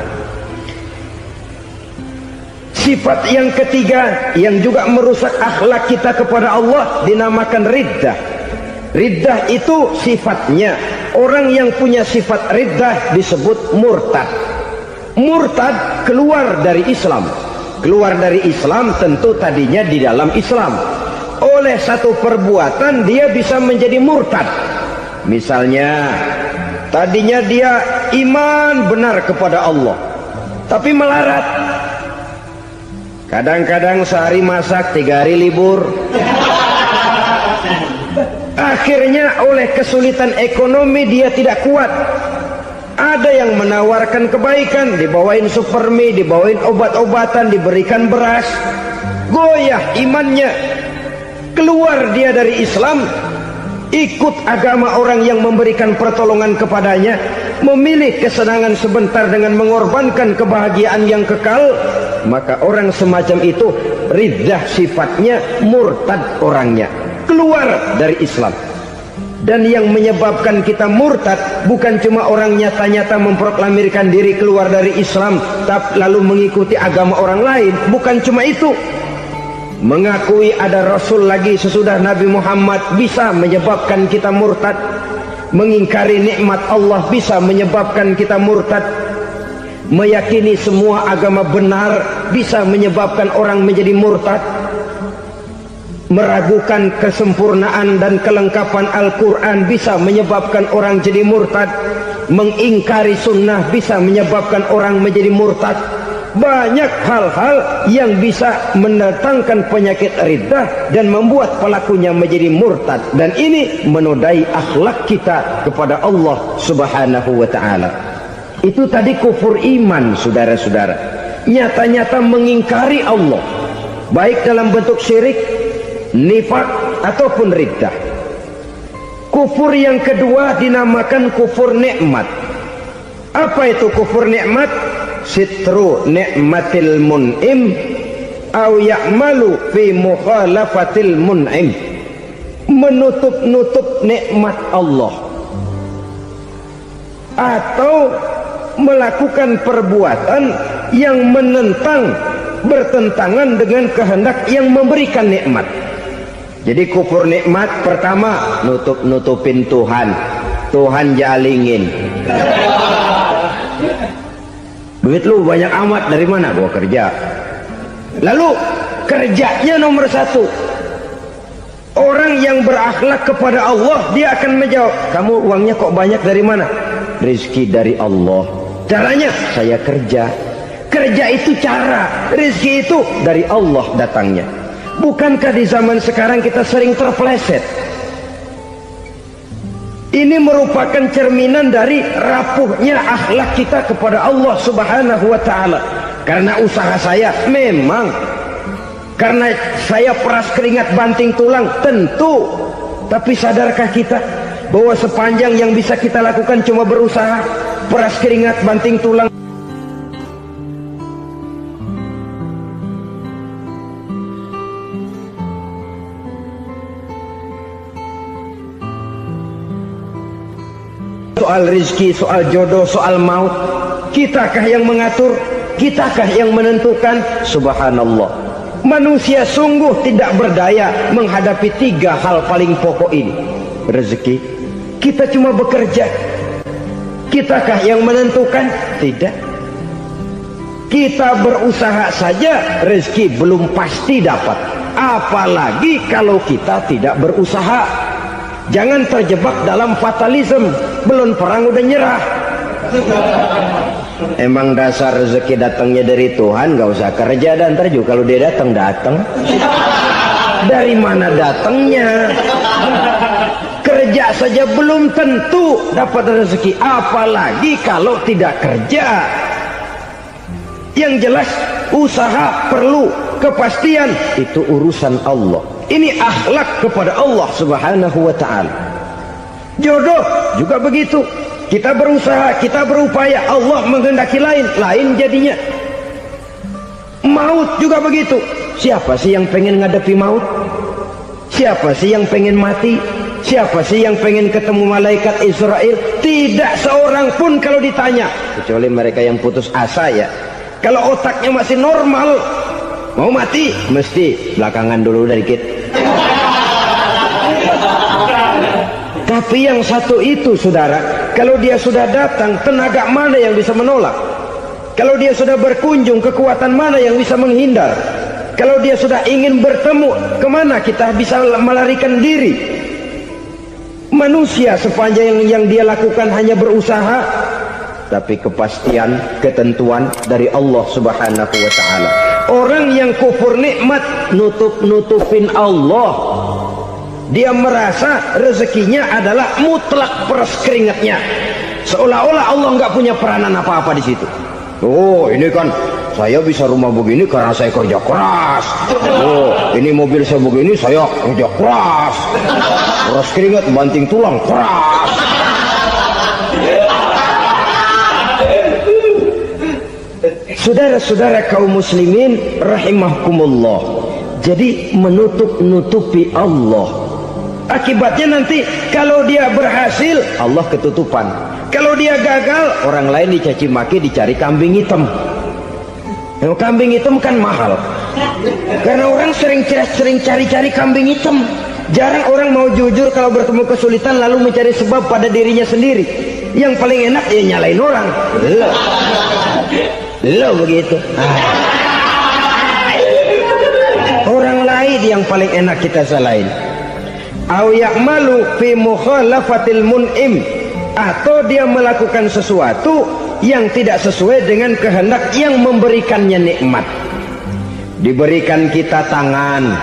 Sifat yang ketiga yang juga merusak akhlak kita kepada Allah dinamakan riddah. Riddah itu sifatnya, orang yang punya sifat riddah disebut murtad. Murtad keluar dari Islam. Keluar dari Islam tentu tadinya di dalam Islam. Oleh satu perbuatan dia bisa menjadi murtad. Misalnya tadinya dia iman benar kepada Allah, tapi melarat. Kadang-kadang sehari masak, 3 hari libur. Akhirnya oleh kesulitan ekonomi dia tidak kuat. Ada yang menawarkan kebaikan, dibawain supermi, dibawain obat-obatan, diberikan beras. Goyah imannya. Keluar dia dari Islam, ikut agama orang yang memberikan pertolongan kepadanya, memilih kesenangan sebentar dengan mengorbankan kebahagiaan yang kekal. Maka orang semacam itu riddah sifatnya, murtad orangnya, keluar dari Islam. Dan yang menyebabkan kita murtad bukan cuma orang nyata-nyata memproklamirkan diri keluar dari Islam tapi lalu mengikuti agama orang lain. Bukan cuma itu. Mengakui ada Rasul lagi sesudah Nabi Muhammad bisa menyebabkan kita murtad. Mengingkari nikmat Allah bisa menyebabkan kita murtad. Meyakini semua agama benar bisa menyebabkan orang menjadi murtad. Meragukan kesempurnaan dan kelengkapan Al-Quran bisa menyebabkan orang jadi murtad. Mengingkari sunnah bisa menyebabkan orang menjadi murtad. Banyak hal-hal yang bisa mendatangkan penyakit riddah dan membuat pelakunya menjadi murtad. Dan ini menodai akhlak kita kepada Allah Subhanahu wa ta'ala. Itu tadi kufur iman, saudara-saudara. Nyata-nyata mengingkari Allah, baik dalam bentuk syirik, nifak ataupun riddah. Kufur yang kedua dinamakan kufur nikmat. Apa itu kufur nikmat? Sitru nikmatil mun'im au ya'malu fi mukhalafatil mun'im. Menutup-nutup nikmat Allah atau melakukan perbuatan yang menentang, bertentangan dengan kehendak yang memberikan nikmat. Jadi kufur nikmat pertama, nutup-nutupin Tuhan. Tuhan jalingin. Duit lu banyak amat, dari mana? Gua kerja. Lalu kerjanya nomor 1. Orang yang berakhlak kepada Allah, dia akan menjawab, kamu uangnya kok banyak, dari mana? Rizki dari Allah. Caranya, saya kerja. Kerja itu cara, rizki itu dari Allah datangnya. Bukankah di zaman sekarang kita sering terpeleset? Ini merupakan cerminan dari rapuhnya akhlak kita kepada Allah Subhanahu wa ta'ala. Karena usaha saya memang, karena saya peras keringat banting tulang, tentu. Tapi sadarkah kita bahwa sepanjang yang bisa kita lakukan cuma berusaha, peras keringat banting tulang? Soal rizki, soal jodoh, soal maut, kitakah yang mengatur? Kitakah yang menentukan? Subhanallah. Manusia sungguh tidak berdaya menghadapi 3 hal paling pokok ini. Rezeki, kita cuma bekerja. Kitakah yang menentukan? Tidak. Kita berusaha saja, rezeki belum pasti dapat. Apalagi kalau kita tidak berusaha. Jangan terjebak dalam fatalisme. Belum perang udah nyerah. Emang dasar rezeki datangnya dari Tuhan, gak usah kerja, dan ntar juga kalau dia datang. Dari mana datangnya? Kerja saja belum tentu dapat rezeki, apalagi kalau tidak kerja. Yang jelas usaha perlu kepastian, itu urusan Allah. Ini akhlak kepada Allah Subhanahu wa ta'ala. Jodoh juga begitu. Kita berusaha, kita berupaya, Allah menghendaki lain jadinya. Maut juga begitu. Siapa sih yang pengen ngadepi maut? Siapa sih yang pengen mati? Siapa sih yang pengen ketemu malaikat Israel? Tidak seorang pun kalau ditanya, kecuali mereka yang putus asa ya. Kalau otaknya masih normal, mau mati mesti belakangan dulu dikit. Tapi yang satu itu, saudara, kalau dia sudah datang, tenaga mana yang bisa menolak? Kalau dia sudah berkunjung, kekuatan mana yang bisa menghindar? Kalau dia sudah ingin bertemu, kemana kita bisa melarikan diri? Manusia sepanjang yang dia lakukan hanya berusaha, tapi kepastian, ketentuan dari Allah Subhanahu wa ta'ala. Orang yang kufur nikmat nutupin Allah. Dia merasa rezekinya adalah mutlak peras keringatnya, seolah-olah Allah nggak punya peranan apa-apa di situ. Oh, ini kan saya bisa rumah begini karena saya kerja keras. Oh, ini mobil saya begini saya kerja keras. Peras keringat banting tulang keras. Saudara-saudara kaum muslimin rahimakumullah. Jadi menutup-nutupi Allah. Akibatnya nanti kalau dia berhasil, Allah ketutupan. Kalau dia gagal, orang lain dicaci maki, dicari kambing hitam. Yang kambing hitam kan mahal. Karena orang sering cari-cari kambing hitam. Jarang orang mau jujur kalau bertemu kesulitan lalu mencari sebab pada dirinya sendiri. Yang paling enak ya nyalain orang. Lo begitu. Orang lain yang paling enak kita salahin. Au ya'malu fi mukhalafatil mun'im, atau dia melakukan sesuatu yang tidak sesuai dengan kehendak yang memberikannya nikmat. Diberikan kita tangan,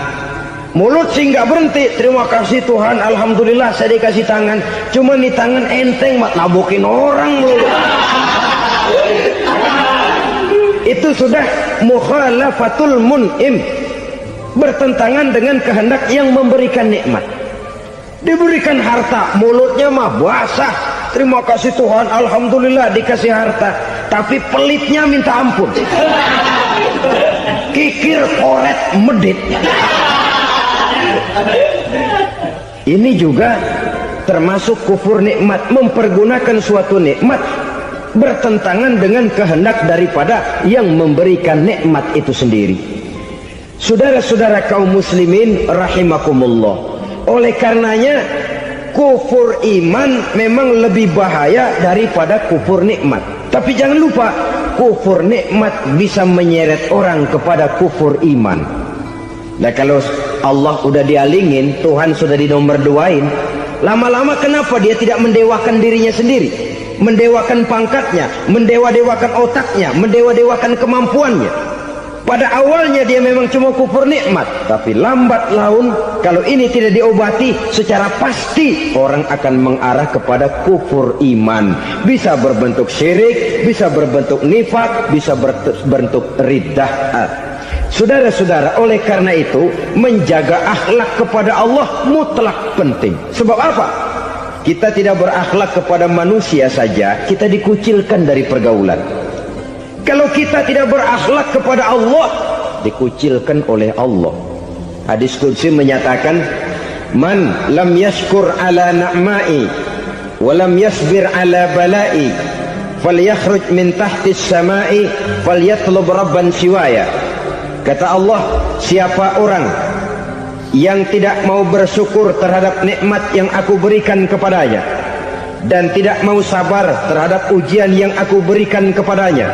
mulut sih nggak berhenti. Terima kasih Tuhan, alhamdulillah saya dikasih tangan. Cuma nih tangan enteng mat nabokin orang loh. Itu sudah mukhalafatul mun'im, bertentangan dengan kehendak yang memberikan nikmat. Diberikan harta, mulutnya mah basah. Terima kasih Tuhan, alhamdulillah dikasih harta. Tapi pelitnya minta ampun. Kikir, koret, medit. Ini juga termasuk kufur nikmat, mempergunakan suatu nikmat bertentangan dengan kehendak daripada yang memberikan nikmat itu sendiri. Saudara-saudara kaum muslimin rahimakumullah. Oleh karenanya kufur iman memang lebih bahaya daripada kufur nikmat. Tapi jangan lupa, kufur nikmat bisa menyeret orang kepada kufur iman. Nah kalau Allah udah dialingin, Tuhan sudah dinomor duain, lama-lama kenapa dia tidak mendewakan dirinya sendiri? Mendewakan pangkatnya, mendewa-dewakan otaknya, mendewa-dewakan kemampuannya. Pada awalnya dia memang cuma kufur nikmat, tapi lambat laun kalau ini tidak diobati secara pasti orang akan mengarah kepada kufur iman. Bisa berbentuk syirik, bisa berbentuk nifak, bisa berbentuk riddah. Saudara-saudara, oleh karena itu menjaga akhlak kepada Allah mutlak penting. Sebab apa? Kita tidak berakhlak kepada manusia saja, kita dikucilkan dari pergaulan. Kalau kita tidak berakhlak kepada Allah, dikucilkan oleh Allah. Hadis qudsi menyatakan, man lam yashkur ala na'mai wa lam yasbir ala balai falyakhruj min tahtis samai falyatlub rabban siwaya. Kata Allah, siapa orang yang tidak mau bersyukur terhadap nikmat yang aku berikan kepadanya dan tidak mau sabar terhadap ujian yang aku berikan kepadanya,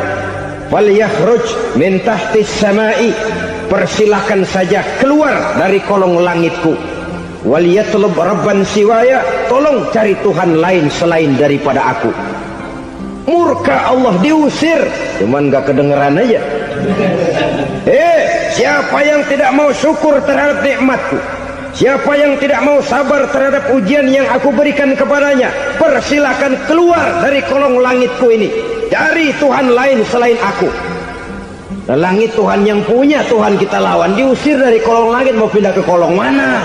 falyakhruj min tahtis samai, persilahkan saja keluar dari kolong langitku, waliyatlub rabban siwaya, tolong cari Tuhan lain selain daripada aku. Murka Allah, diusir, cuman gak kedengeran aja. Siapa yang tidak mau syukur terhadap nikmatku, siapa yang tidak mau sabar terhadap ujian yang aku berikan kepadanya, persilahkan keluar dari kolong langitku ini, cari Tuhan lain selain aku. Dan langit Tuhan yang punya, Tuhan kita lawan, diusir dari kolong langit, mau pindah ke kolong mana?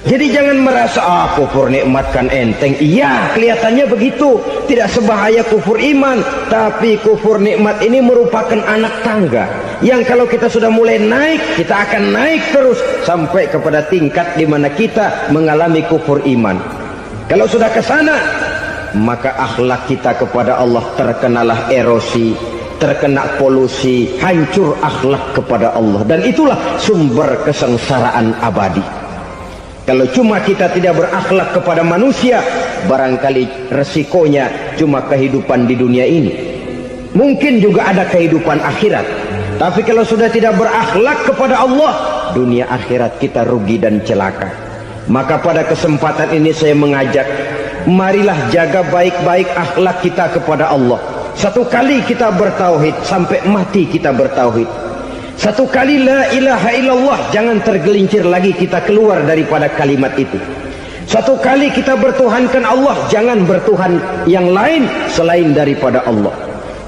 Jadi jangan merasa kufur nikmat kan enteng. Iya, kelihatannya begitu, tidak sebahaya kufur iman. Tapi kufur nikmat ini merupakan anak tangga yang kalau kita sudah mulai naik, kita akan naik terus sampai kepada tingkat di mana kita mengalami kufur iman. Kalau sudah ke sana, maka akhlak kita kepada Allah terkenalah erosi, terkena polusi, hancur akhlak kepada Allah, dan itulah sumber kesengsaraan abadi. Kalau cuma kita tidak berakhlak kepada manusia, barangkali resikonya cuma kehidupan di dunia ini. Mungkin juga ada kehidupan akhirat. Tapi kalau sudah tidak berakhlak kepada Allah, dunia akhirat kita rugi dan celaka. Maka pada kesempatan ini saya mengajak, marilah jaga baik-baik akhlak kita kepada Allah. Satu kali kita bertauhid, sampai mati kita bertauhid. Satu kali la ilaha illallah, jangan tergelincir lagi kita keluar daripada kalimat itu. Satu kali kita bertuhankan Allah, jangan bertuhan yang lain selain daripada Allah.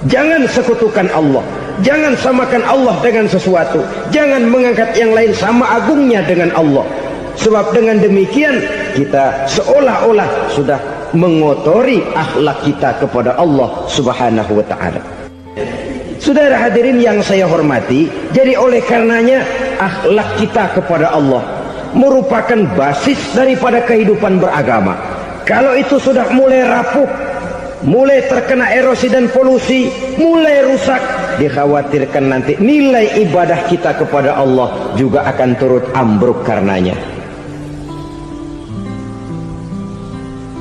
Jangan sekutukan Allah, jangan samakan Allah dengan sesuatu, jangan mengangkat yang lain sama agungnya dengan Allah. Sebab dengan demikian kita seolah-olah sudah mengotori akhlak kita kepada Allah Subhanahu wa ta'ala. Saudara hadirin yang saya hormati, jadi oleh karenanya akhlak kita kepada Allah merupakan basis daripada kehidupan beragama. Kalau itu sudah mulai rapuh, mulai terkena erosi dan polusi, mulai rusak, dikhawatirkan nanti nilai ibadah kita kepada Allah juga akan turut ambruk karenanya.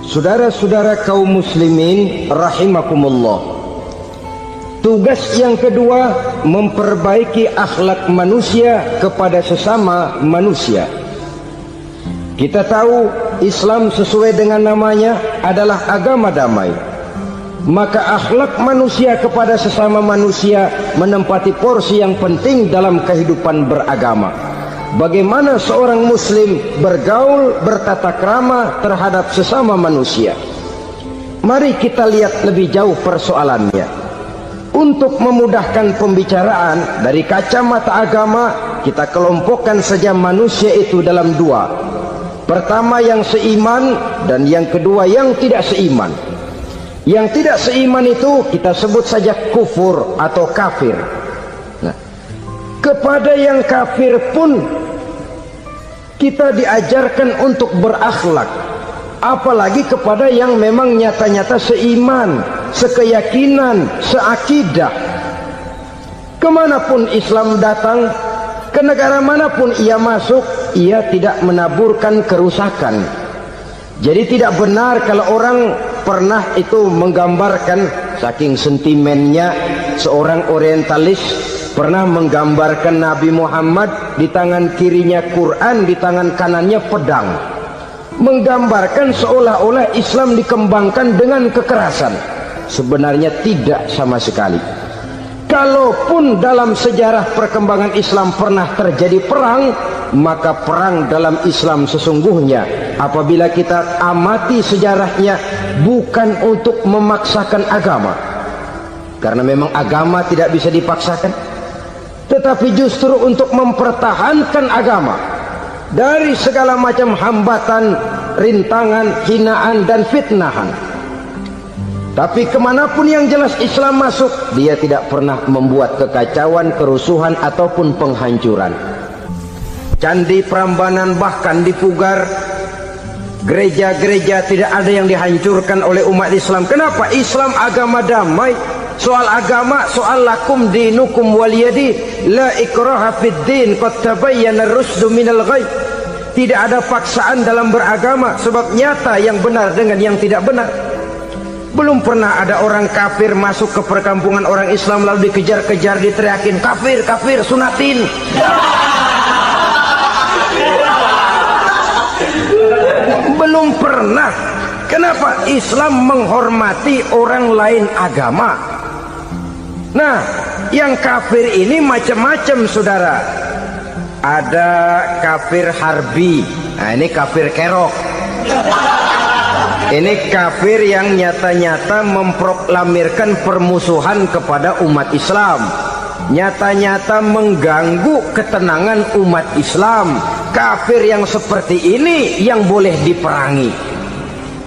Saudara-saudara kaum muslimin rahimakumullah, tugas yang kedua, memperbaiki akhlak manusia kepada sesama manusia. Kita tahu Islam sesuai dengan namanya adalah agama damai. Maka akhlak manusia kepada sesama manusia menempati porsi yang penting dalam kehidupan beragama. Bagaimana seorang muslim bergaul, bertata krama terhadap sesama manusia. Mari kita lihat lebih jauh persoalannya. Untuk memudahkan pembicaraan dari kacamata agama, kita kelompokkan saja manusia itu dalam dua. Pertama yang seiman, dan yang kedua yang tidak seiman. Yang tidak seiman itu kita sebut saja kufur atau kafir. Nah, kepada yang kafir pun kita diajarkan untuk berakhlak, apalagi kepada yang memang nyata-nyata seiman, sekeyakinan, seakidah. Kemanapun Islam datang, ke negara manapun ia masuk, ia tidak menaburkan kerusakan. Jadi tidak benar kalau orang pernah itu menggambarkan, saking sentimennya seorang orientalis pernah menggambarkan Nabi Muhammad di tangan kirinya Quran, di tangan kanannya pedang, menggambarkan seolah-olah Islam dikembangkan dengan kekerasan. Sebenarnya tidak sama sekali. Kalaupun dalam sejarah perkembangan Islam pernah terjadi perang, maka perang dalam Islam sesungguhnya, apabila kita amati sejarahnya, bukan untuk memaksakan agama, karena memang agama tidak bisa dipaksakan, tetapi justru untuk mempertahankan agama dari segala macam hambatan, rintangan, hinaan dan fitnahan. Tapi kemanapun yang jelas Islam masuk, dia tidak pernah membuat kekacauan, kerusuhan ataupun penghancuran. Candi Prambanan bahkan dipugar, gereja-gereja tidak ada yang dihancurkan oleh umat Islam. Kenapa? Islam agama damai. Soal agama, soal lakum dinukum waliyadin, la ikraha fid din, qad tabayyana ar-rusdu minal ghayy. Tidak ada paksaan dalam beragama, sebab nyata yang benar dengan yang tidak benar. Belum pernah ada orang kafir masuk ke perkampungan orang Islam lalu dikejar-kejar, diteriakin kafir, kafir, sunatin. Belum pernah. Kenapa? Islam menghormati orang lain agama. Nah, yang kafir ini macam-macam, saudara. Ada kafir harbi. Nah, ini kafir kerok. Ini kafir yang nyata-nyata memproklamirkan permusuhan kepada umat Islam, nyata-nyata mengganggu ketenangan umat Islam. Kafir yang seperti ini yang boleh diperangi.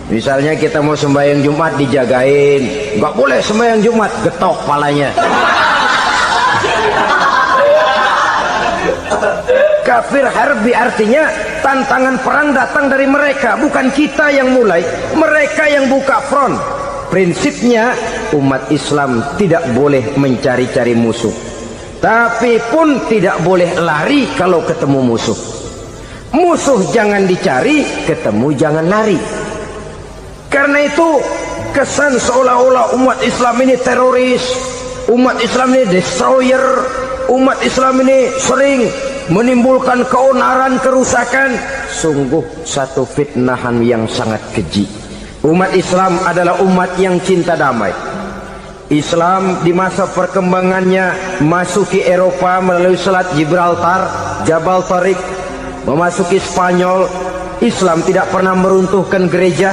Misalnya kita mau sembahyang Jumat dijagain, nggak boleh sembahyang Jumat, getok palanya. Kafir harbi artinya tantangan perang datang dari mereka, bukan kita yang mulai, mereka yang buka front. Prinsipnya umat Islam tidak boleh mencari-cari musuh, tapi pun tidak boleh lari kalau ketemu musuh. Musuh jangan dicari, ketemu jangan lari. Karena itu kesan seolah-olah umat Islam ini teroris, umat Islam ini destroyer, umat Islam ini sering menimbulkan keonaran, kerusakan. Sungguh satu fitnahan yang sangat keji. Umat Islam adalah umat yang cinta damai. Islam di masa perkembangannya masuki Eropa melalui Selat Gibraltar, Jabal Tariq, memasuki Spanyol. Islam tidak pernah meruntuhkan gereja.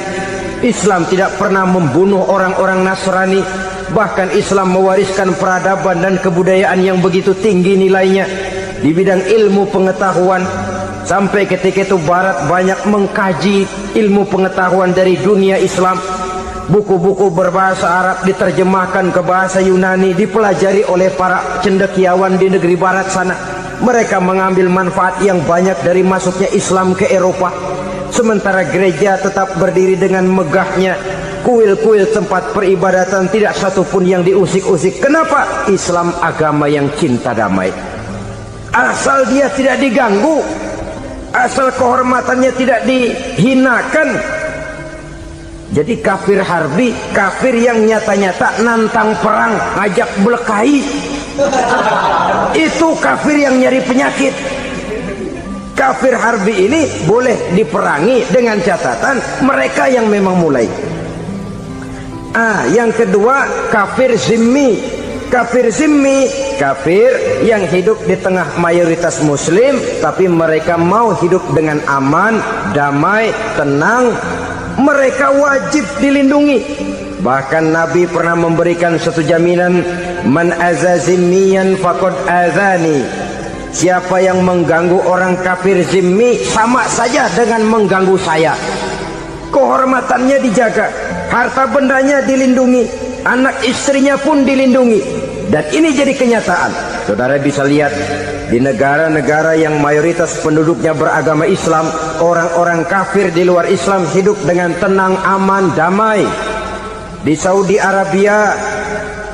Islam tidak pernah membunuh orang-orang Nasrani. Bahkan Islam mewariskan peradaban dan kebudayaan yang begitu tinggi nilainya di bidang ilmu pengetahuan. Sampai ketika itu Barat banyak mengkaji ilmu pengetahuan dari dunia Islam. Buku-buku berbahasa Arab diterjemahkan ke bahasa Yunani, dipelajari oleh para cendekiawan di negeri Barat sana. Mereka mengambil manfaat yang banyak dari masuknya Islam ke Eropa. Sementara gereja tetap berdiri dengan megahnya. Kuil-kuil tempat peribadatan tidak satupun yang diusik-usik. Kenapa? Islam agama yang cinta damai. Asal dia tidak diganggu, asal kehormatannya tidak dihinakan. Jadi kafir harbi, kafir yang nyata-nyata nantang perang, ngajak belekai, itu kafir yang nyari penyakit. Kafir harbi ini boleh diperangi dengan catatan mereka yang memang mulai. Yang kedua, kafir zimmi. Kafir zimmi, kafir yang hidup di tengah mayoritas muslim, tapi mereka mau hidup dengan aman, damai, tenang. Mereka wajib dilindungi. Bahkan Nabi pernah memberikan satu jaminan, man azza zimmiyan faqad azani. Siapa yang mengganggu orang kafir zimmi sama saja dengan mengganggu saya. Kehormatannya dijaga, harta bendanya dilindungi, anak istrinya pun dilindungi. Dan ini jadi kenyataan. Saudara bisa lihat di negara-negara yang mayoritas penduduknya beragama Islam, orang-orang kafir di luar Islam hidup dengan tenang, aman, damai. Di Saudi Arabia,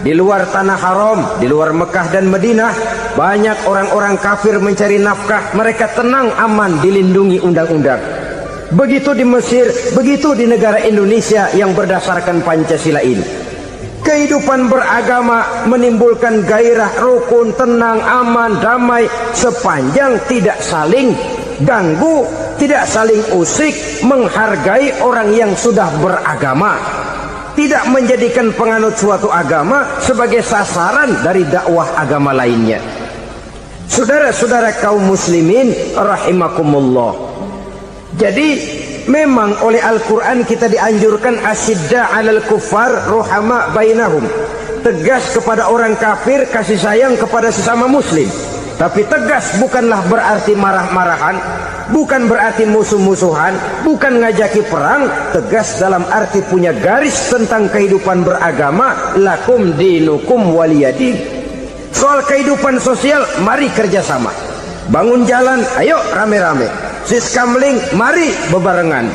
di luar tanah haram, di luar Mekah dan Madinah, banyak orang-orang kafir mencari nafkah. Mereka tenang, aman, dilindungi undang-undang. Begitu di Mesir, begitu di negara Indonesia yang berdasarkan Pancasila ini. Kehidupan beragama menimbulkan gairah, rukun, tenang, aman, damai, sepanjang tidak saling ganggu, tidak saling usik, menghargai orang yang sudah beragama, tidak menjadikan penganut suatu agama sebagai sasaran dari dakwah agama lainnya. Saudara-saudara kaum muslimin rahimakumullah. Jadi memang oleh Al-Quran kita dianjurkan asyidda 'alal kuffar ruhama bainahum. Tegas kepada orang kafir, kasih sayang kepada sesama muslim. Tapi tegas bukanlah berarti marah-marahan, bukan berarti musuh-musuhan, bukan ngajaki perang. Tegas dalam arti punya garis tentang kehidupan beragama, lakum dinukum waliyadin. Soal kehidupan sosial, mari kerjasama. Bangun jalan, ayo rame-rame. Siskamling, mari bebarengan.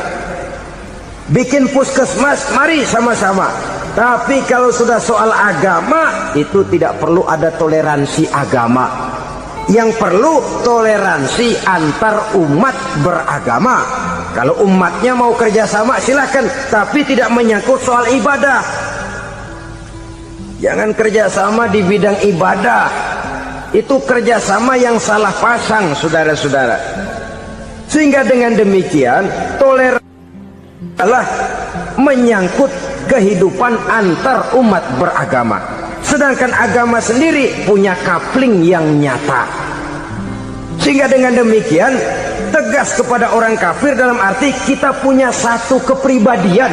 Bikin puskesmas, mari sama-sama. Tapi kalau sudah soal agama, itu tidak perlu ada toleransi agama. Yang perlu toleransi antar umat beragama. Kalau umatnya mau kerjasama silakan, tapi tidak menyangkut soal ibadah. Jangan kerjasama di bidang ibadah. Itu kerjasama yang salah pasang, saudara-saudara. Sehingga dengan demikian toleransi adalah menyangkut kehidupan antar umat beragama. Sedangkan agama sendiri punya kapling yang nyata. Sehingga dengan demikian tegas kepada orang kafir dalam arti kita punya satu kepribadian,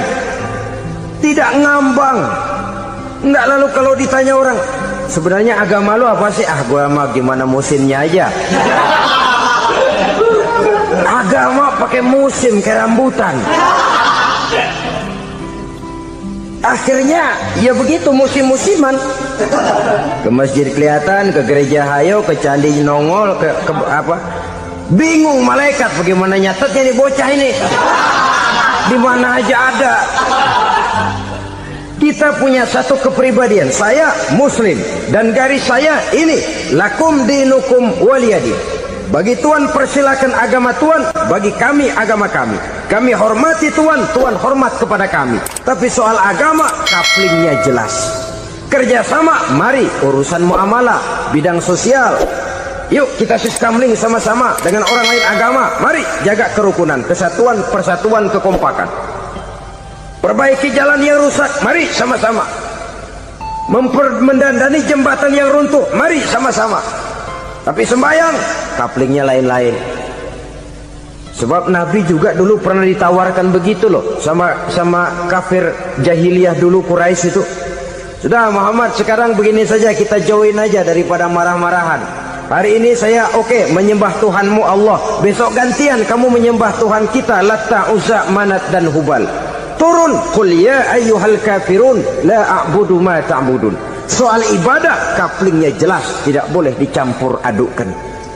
tidak ngambang. Enggak, lalu kalau ditanya orang, sebenarnya agama lu apa sih? Gua mah gimana musimnya aja. Agama pakai musim kayak rambutan. Akhirnya ya begitu, musim-musiman. Ke masjid kelihatan, ke gereja hayo, ke candi nongol, ke apa? Bingung malaikat bagaimana nyatetnya nih bocah ini. Di mana aja ada. Kita punya satu kepribadian. Saya muslim dan garis saya ini, lakum dinukum waliyadin. Bagi Tuhan persilakan agama Tuhan, bagi kami agama kami. Kami hormati Tuhan, Tuhan hormat kepada kami. Tapi soal agama, kaplingnya jelas. Kerjasama, mari urusan muamalah, bidang sosial. Yuk kita siskamling sama-sama dengan orang lain agama. Mari jaga kerukunan, kesatuan, persatuan, kekompakan. Perbaiki jalan yang rusak, mari sama-sama. Mendandani jembatan yang runtuh, mari sama-sama. Tapi sembahyang, kaplingnya lain-lain. Sebab Nabi juga dulu pernah ditawarkan begitu loh, sama kafir jahiliyah dulu Quraisy itu. Sudah Muhammad, sekarang begini saja, kita join aja daripada marah-marahan. Hari ini saya oke, menyembah Tuhanmu Allah. Besok gantian kamu menyembah Tuhan kita, Latta, Uzza, Manat dan Hubal. Turun, qul ya ayyuhal kafirun la a'budu ma ta'budun. Soal ibadah, kaplingnya jelas, tidak boleh dicampur adukkan.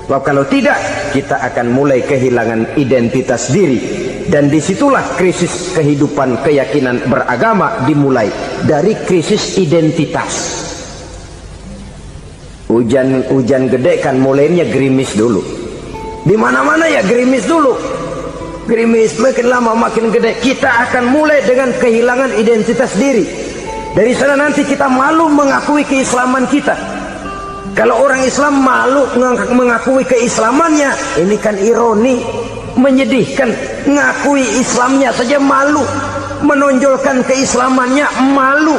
Sebab kalau tidak, kita akan mulai kehilangan identitas diri. Dan disitulah krisis kehidupan keyakinan beragama dimulai. Dari krisis identitas. Hujan gede kan mulainya gerimis dulu. Di mana-mana ya gerimis dulu. Gerimis makin lama makin gede. Kita akan mulai dengan kehilangan identitas diri. Dari sana nanti kita malu mengakui keislaman kita. Kalau orang Islam malu mengakui keislamannya, ini kan ironi, menyedihkan. Ngakui Islamnya saja malu, menonjolkan keislamannya malu.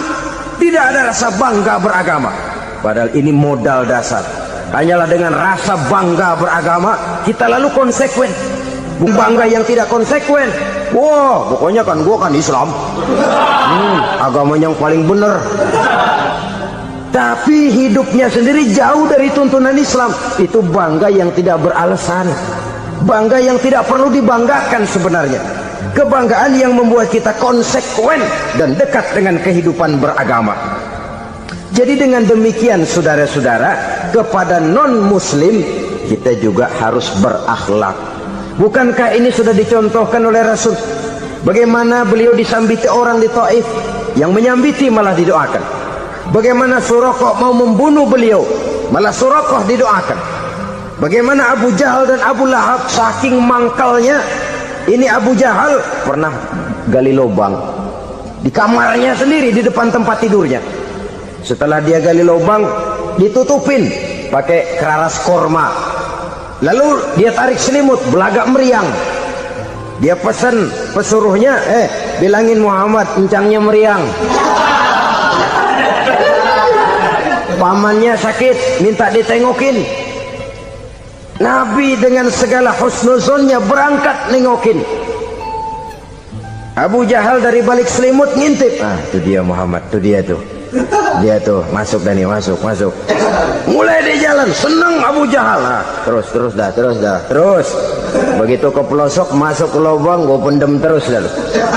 Tidak ada rasa bangga beragama. Padahal ini modal dasar. Hanyalah dengan rasa bangga beragama kita lalu konsekuen. Bangga yang tidak konsekuen, wah pokoknya kan gua kan Islam, agama yang paling benar. Tapi hidupnya sendiri jauh dari tuntunan Islam. Itu bangga yang tidak beralasan, bangga yang tidak perlu dibanggakan sebenarnya. Kebanggaan yang membuat kita konsekuen dan dekat dengan kehidupan beragama. Jadi dengan demikian saudara-saudara, kepada non-muslim kita juga harus berakhlak. Bukankah ini sudah dicontohkan oleh Rasul? Bagaimana beliau disambiti orang di Taif, yang menyambiti malah didoakan. Bagaimana Suraqah mau membunuh beliau, malah Suraqah didoakan. Bagaimana Abu Jahal dan Abu Lahab saking mangkalnya. Ini Abu Jahal pernah gali lubang di kamarnya sendiri, di depan tempat tidurnya. Setelah dia gali lubang, ditutupin pakai keraras korma. Lalu dia tarik selimut, belagak meriang. Dia pesan pesuruhnya, bilangin Muhammad encangnya meriang. Pamannya sakit, minta ditengokin. Nabi dengan segala husnuzonnya berangkat nengokin. Abu Jahal dari balik selimut ngintip. Itu dia Muhammad, itu dia tuh. Dia tuh masuk Dani, masuk. Mulai dia jalan, senang Abu Jahal. Terus dah. Begitu ke pelosok, masuk ke lubang, gue pendem terus dah.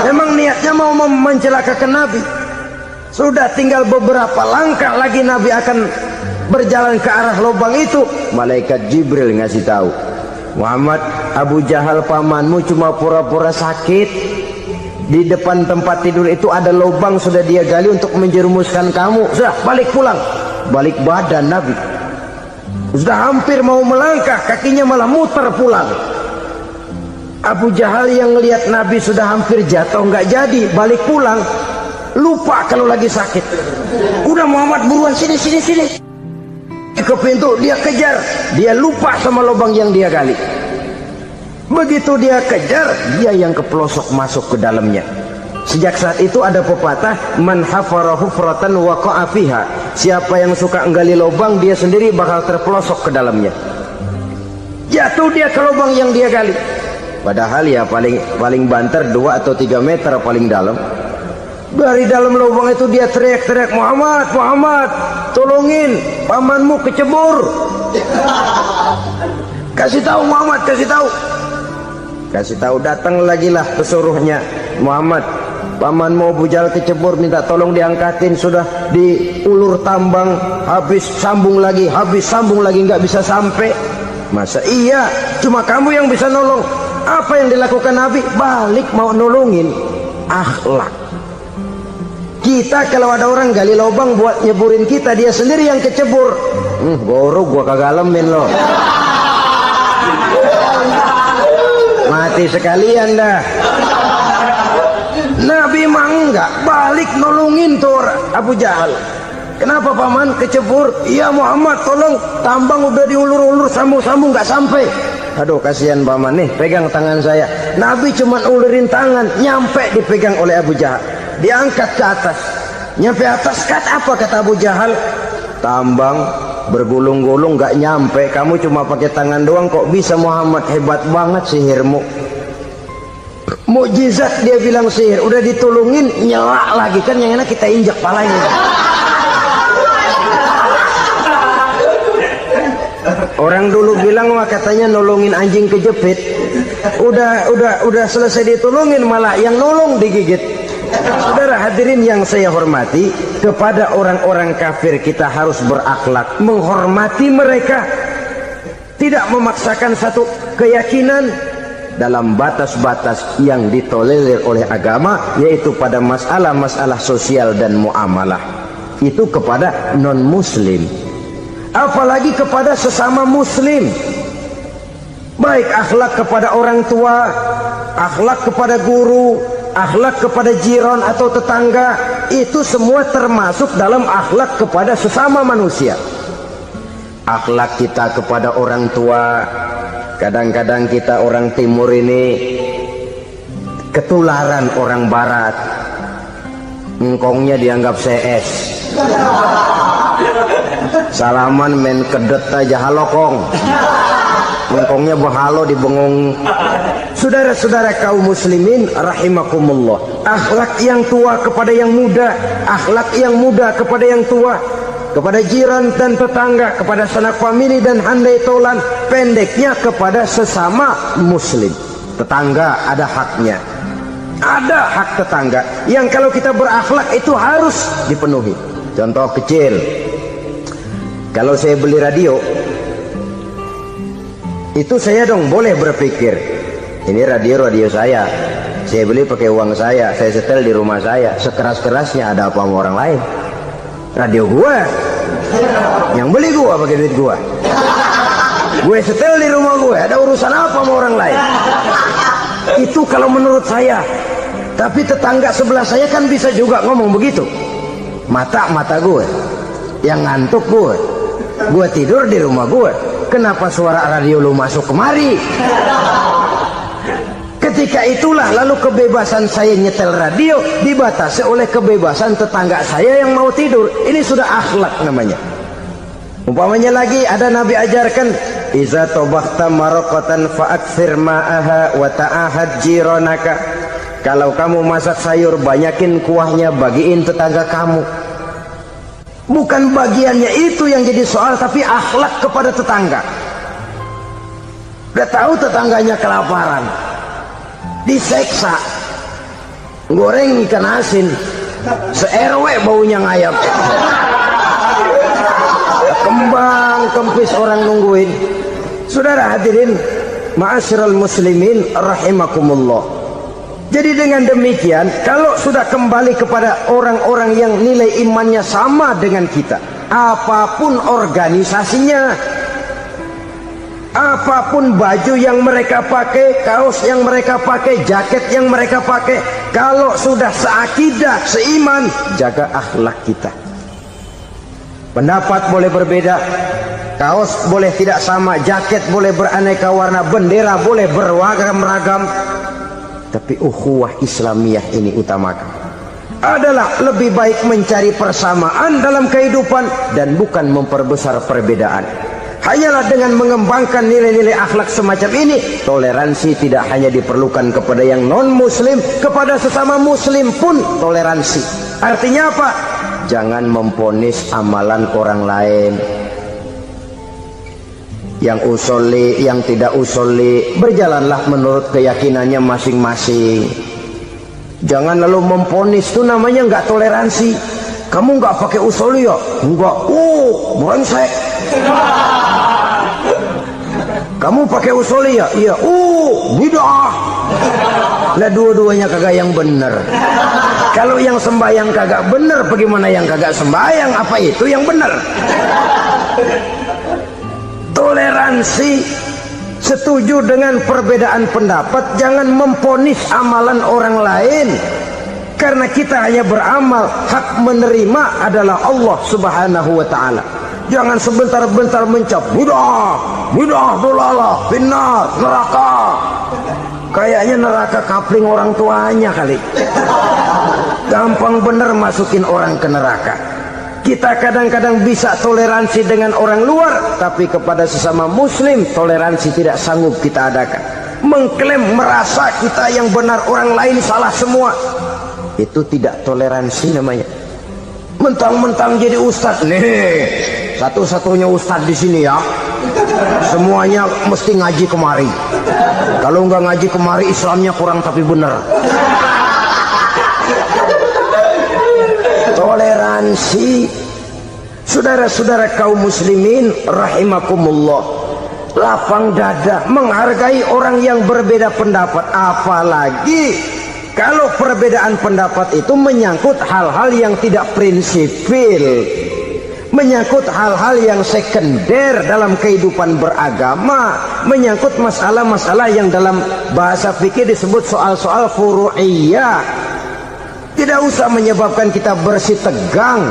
Memang niatnya mau mencelakakan Nabi. Sudah tinggal beberapa langkah lagi Nabi akan berjalan ke arah lubang itu. Malaikat Jibril ngasih tahu, Muhammad, Abu Jahal pamanmu cuma pura-pura sakit. Di depan tempat tidur itu ada lubang sudah dia gali untuk menjerumuskan kamu. Sudah balik pulang. Balik badan Nabi. Sudah hampir mau melangkah, kakinya malah muter pulang. Abu Jahal yang ngelihat Nabi sudah hampir jatuh nggak jadi, balik pulang. Lupa kalau lagi sakit. Udah Muhammad buruan sini. Ke pintu dia kejar. Dia lupa sama lubang yang dia gali. Begitu dia kejar, dia yang ke pelosok masuk ke dalamnya. Sejak saat itu ada pepatah, man hafara hufratan waqa'a fiha. Siapa yang suka nggali lubang, dia sendiri bakal terpelosok ke dalamnya. Jatuh dia ke lubang yang dia gali. Padahal ya paling banter 2 atau 3 meter paling dalam. Dari dalam lubang itu dia teriak-teriak, Muhammad, tolongin, pamanmu kecebur. Kasih tahu Muhammad, kasih tahu. Datang lagi lah pesuruhnya, Muhammad, pamanmu Abu Jahal kecebur, minta tolong diangkatin. Sudah diulur tambang, habis sambung lagi, nggak bisa sampai. Masa iya, cuma kamu yang bisa nolong? Apa yang dilakukan Nabi? Balik mau nolongin. Akhlak. Kita kalau ada orang gali lubang buat nyeburin kita, dia sendiri yang kecebur. Guru gua kagak lemin loh. Mati sekalian dah. Nabi mah enggak, balik nolongin tuh Abu Jahal. Kenapa paman kecebur? Iya Muhammad tolong, tambang udah diulur-ulur sambung-sambung nggak sampai. Aduh kasihan paman nih, pegang tangan saya. Nabi cuma ulurin tangan, nyampe dipegang oleh Abu Jahal. Diangkat ke atas. Nyampe atas, apa kata Abu Jahal? Tambang bergulung-gulung nggak nyampe, kamu cuma pakai tangan doang kok bisa Muhammad, hebat banget sihirmu. Mukjizat dia bilang sihir, udah ditolongin nyelak lagi kan, yang enak kita injak palanya. Orang dulu bilang wah katanya nolongin anjing kejepit, udah selesai ditolongin malah yang nolong digigit. Saudara hadirin yang saya hormati, kepada orang-orang kafir kita harus berakhlak, menghormati mereka, tidak memaksakan satu keyakinan dalam batas-batas yang ditolerir oleh agama, yaitu pada masalah-masalah sosial dan muamalah. Itu kepada non-muslim, apalagi kepada sesama muslim. Baik akhlak kepada orang tua, akhlak kepada guru, akhlak kepada jiran atau tetangga, itu semua termasuk dalam akhlak kepada sesama manusia. Akhlak kita kepada orang tua, kadang-kadang kita orang timur ini ketularan orang barat. Engkongnya dianggap CS, salaman main kedet aja halokong, engkongnya bahalo di bengong. Saudara-saudara kaum muslimin rahimakumullah, akhlak yang tua kepada yang muda, akhlak yang muda kepada yang tua, kepada jiran dan tetangga, kepada sanak famili dan handai tolan, pendeknya kepada sesama muslim. Tetangga ada haknya, ada hak tetangga yang kalau kita berakhlak itu harus dipenuhi. Contoh kecil, kalau saya beli radio, itu saya dong boleh berpikir, ini radio saya beli pakai uang saya setel di rumah saya, sekeras-kerasnya ada apa sama orang lain? Radio gua, yang beli gua pakai duit gua, gue setel di rumah gue, ada urusan apa sama orang lain? Itu kalau menurut saya. Tapi tetangga sebelah saya kan bisa juga ngomong begitu. Mata gue yang ngantuk, gue tidur di rumah gue, kenapa suara radio lu masuk kemari? Ketika itulah lalu kebebasan saya nyetel radio dibatasi oleh kebebasan tetangga saya yang mau tidur. Ini sudah akhlak namanya. Umpamanya lagi ada Nabi ajarkan, iza tobakhta maraqatan fa'akthir ma'aha wa ta'ahad jiranaka. Kalau kamu masak sayur, banyakin kuahnya, bagiin tetangga kamu. Bukan bagiannya itu yang jadi soal, tapi akhlak kepada tetangga. Udah tahu tetangganya kelaparan, diseksa, goreng ikan asin, se-RW baunya ngayap, kembang kempis orang nungguin. Saudara hadirin ma'asyiral muslimin rahimakumullah. Jadi dengan demikian, kalau sudah kembali kepada orang-orang yang nilai imannya sama dengan kita, apapun organisasinya, apapun baju yang mereka pakai, kaos yang mereka pakai, jaket yang mereka pakai, kalau sudah seakidah, seiman, jaga akhlak kita. Pendapat boleh berbeda, kaos boleh tidak sama, jaket boleh beraneka warna, bendera boleh beragam-ragam, tapi ukhuwah Islamiyah ini utamakan. Adalah lebih baik mencari persamaan dalam kehidupan dan bukan memperbesar perbedaan. Hanyalah dengan mengembangkan nilai-nilai akhlak semacam ini, toleransi tidak hanya diperlukan kepada yang non-muslim, kepada sesama muslim pun toleransi. Artinya apa? Jangan memponis amalan orang lain. Yang usoli, yang tidak usoli, berjalanlah menurut keyakinannya masing-masing. Jangan lalu memponis, itu namanya nggak toleransi. Kamu nggak pakai usoli ya? Enggak. Brengsek. Kamu pakai usoli ya? Iya. Bid'ah. Lah dua-duanya kagak yang bener. Kalau yang sembahyang kagak bener, bagaimana yang kagak sembahyang? Apa itu yang bener? Toleransi Setuju dengan perbedaan pendapat, jangan memponis amalan orang lain. Karena kita hanya beramal, hak menerima adalah Allah Subhanahu wa ta'ala. Jangan sebentar-bentar mencap bidah dolalah, finnar, neraka. Kayaknya neraka kapling orang tuanya kali. Gampang bener masukin orang ke neraka. Kita kadang-kadang bisa toleransi dengan orang luar, tapi kepada sesama muslim toleransi tidak sanggup kita adakan. Mengklaim merasa kita yang benar, orang lain salah semua, itu tidak toleransi namanya. Mentang-mentang jadi ustadz nih, satu-satunya ustadz di sini ya, semuanya mesti ngaji kemari. Kalau nggak ngaji kemari Islamnya kurang tapi bener. Toleransi. Saudara-saudara kaum muslimin rahimakumullah, lapang dada menghargai orang yang berbeda pendapat, apalagi kalau perbedaan pendapat itu menyangkut hal-hal yang tidak prinsipil, menyangkut hal-hal yang sekunder dalam kehidupan beragama, menyangkut masalah-masalah yang dalam bahasa fikih disebut soal-soal furu'iyah. Tidak usah menyebabkan kita bersih tegang.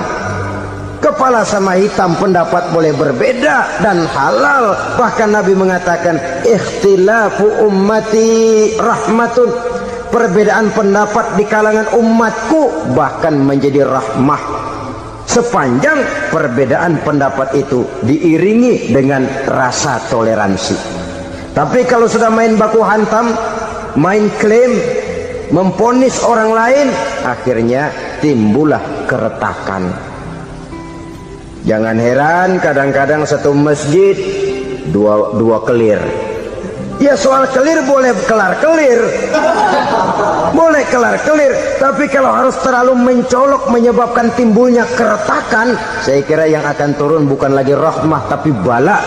Kepala sama hitam pendapat boleh berbeda dan halal. Bahkan Nabi mengatakan ikhtilafu ummati rahmatun. Perbedaan pendapat di kalangan umatku bahkan menjadi rahmah, sepanjang perbedaan pendapat itu diiringi dengan rasa toleransi. Tapi kalau sudah main baku hantam, main klaim, memponis orang lain, akhirnya timbullah keretakan. Jangan heran kadang-kadang satu masjid dua kelir. Ya soal kelir boleh kelar-kelir, boleh kelar-kelir, tapi kalau harus terlalu mencolok menyebabkan timbulnya keretakan, saya kira yang akan turun bukan lagi rahmah tapi bala.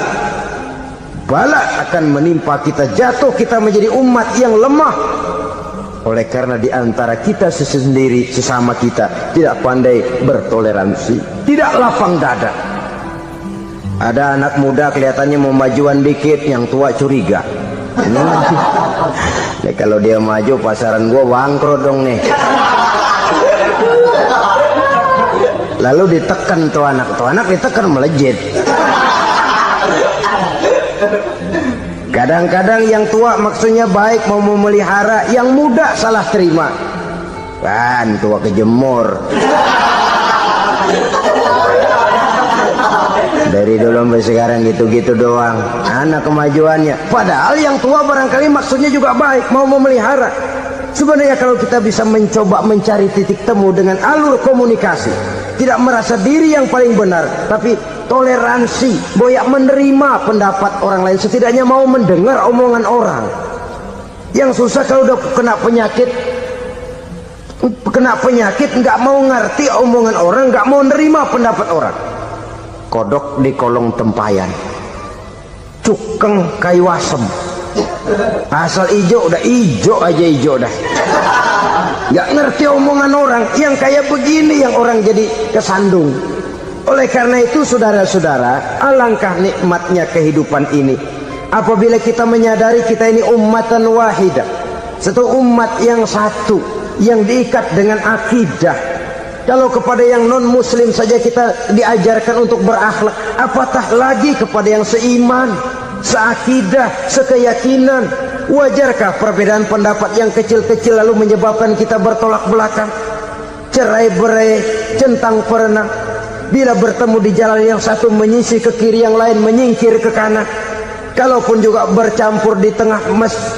Bala akan menimpa kita, jatuh kita menjadi umat yang lemah. Oleh karena di antara kita sendiri, sesama kita tidak pandai bertoleransi, tidak lapang dada. Ada anak muda kelihatannya mau majuan dikit, yang tua curiga. Nah, kalau dia maju pasaran gua bangkrut dong nih. Lalu ditekan tuh anak ditekan melejit. Kadang-kadang yang tua maksudnya baik, mau memelihara, yang muda salah terima. Kan tua kejemur. Dari dulu sampai sekarang gitu-gitu doang, anak kemajuannya. Padahal yang tua barangkali maksudnya juga baik, mau memelihara. Sebenarnya kalau kita bisa mencoba mencari titik temu dengan alur komunikasi, tidak merasa diri yang paling benar, tapi toleransi, boyak menerima pendapat orang lain, setidaknya mau mendengar omongan orang. Yang susah kalau udah kena penyakit nggak mau ngerti omongan orang, nggak mau nerima pendapat orang. Kodok di kolong tempayan, cukeng kayu asem, asal ijo udah ijo aja ijo dah. Nggak ngerti omongan orang, yang kayak begini yang orang jadi kesandung. Oleh karena itu saudara-saudara, alangkah nikmatnya kehidupan ini apabila kita menyadari kita ini ummatan wahidah, satu umat yang satu, yang diikat dengan akidah. Kalau kepada yang non muslim saja kita diajarkan untuk berakhlak, apatah lagi kepada yang seiman, seakidah, sekeyakinan. Wajarkah perbedaan pendapat yang kecil-kecil lalu menyebabkan kita bertolak belakang, cerai-berai, centang perenang? Bila bertemu di jalan yang satu menyisih ke kiri, yang lain menyingkir ke kanan. Kalaupun juga bercampur di tengah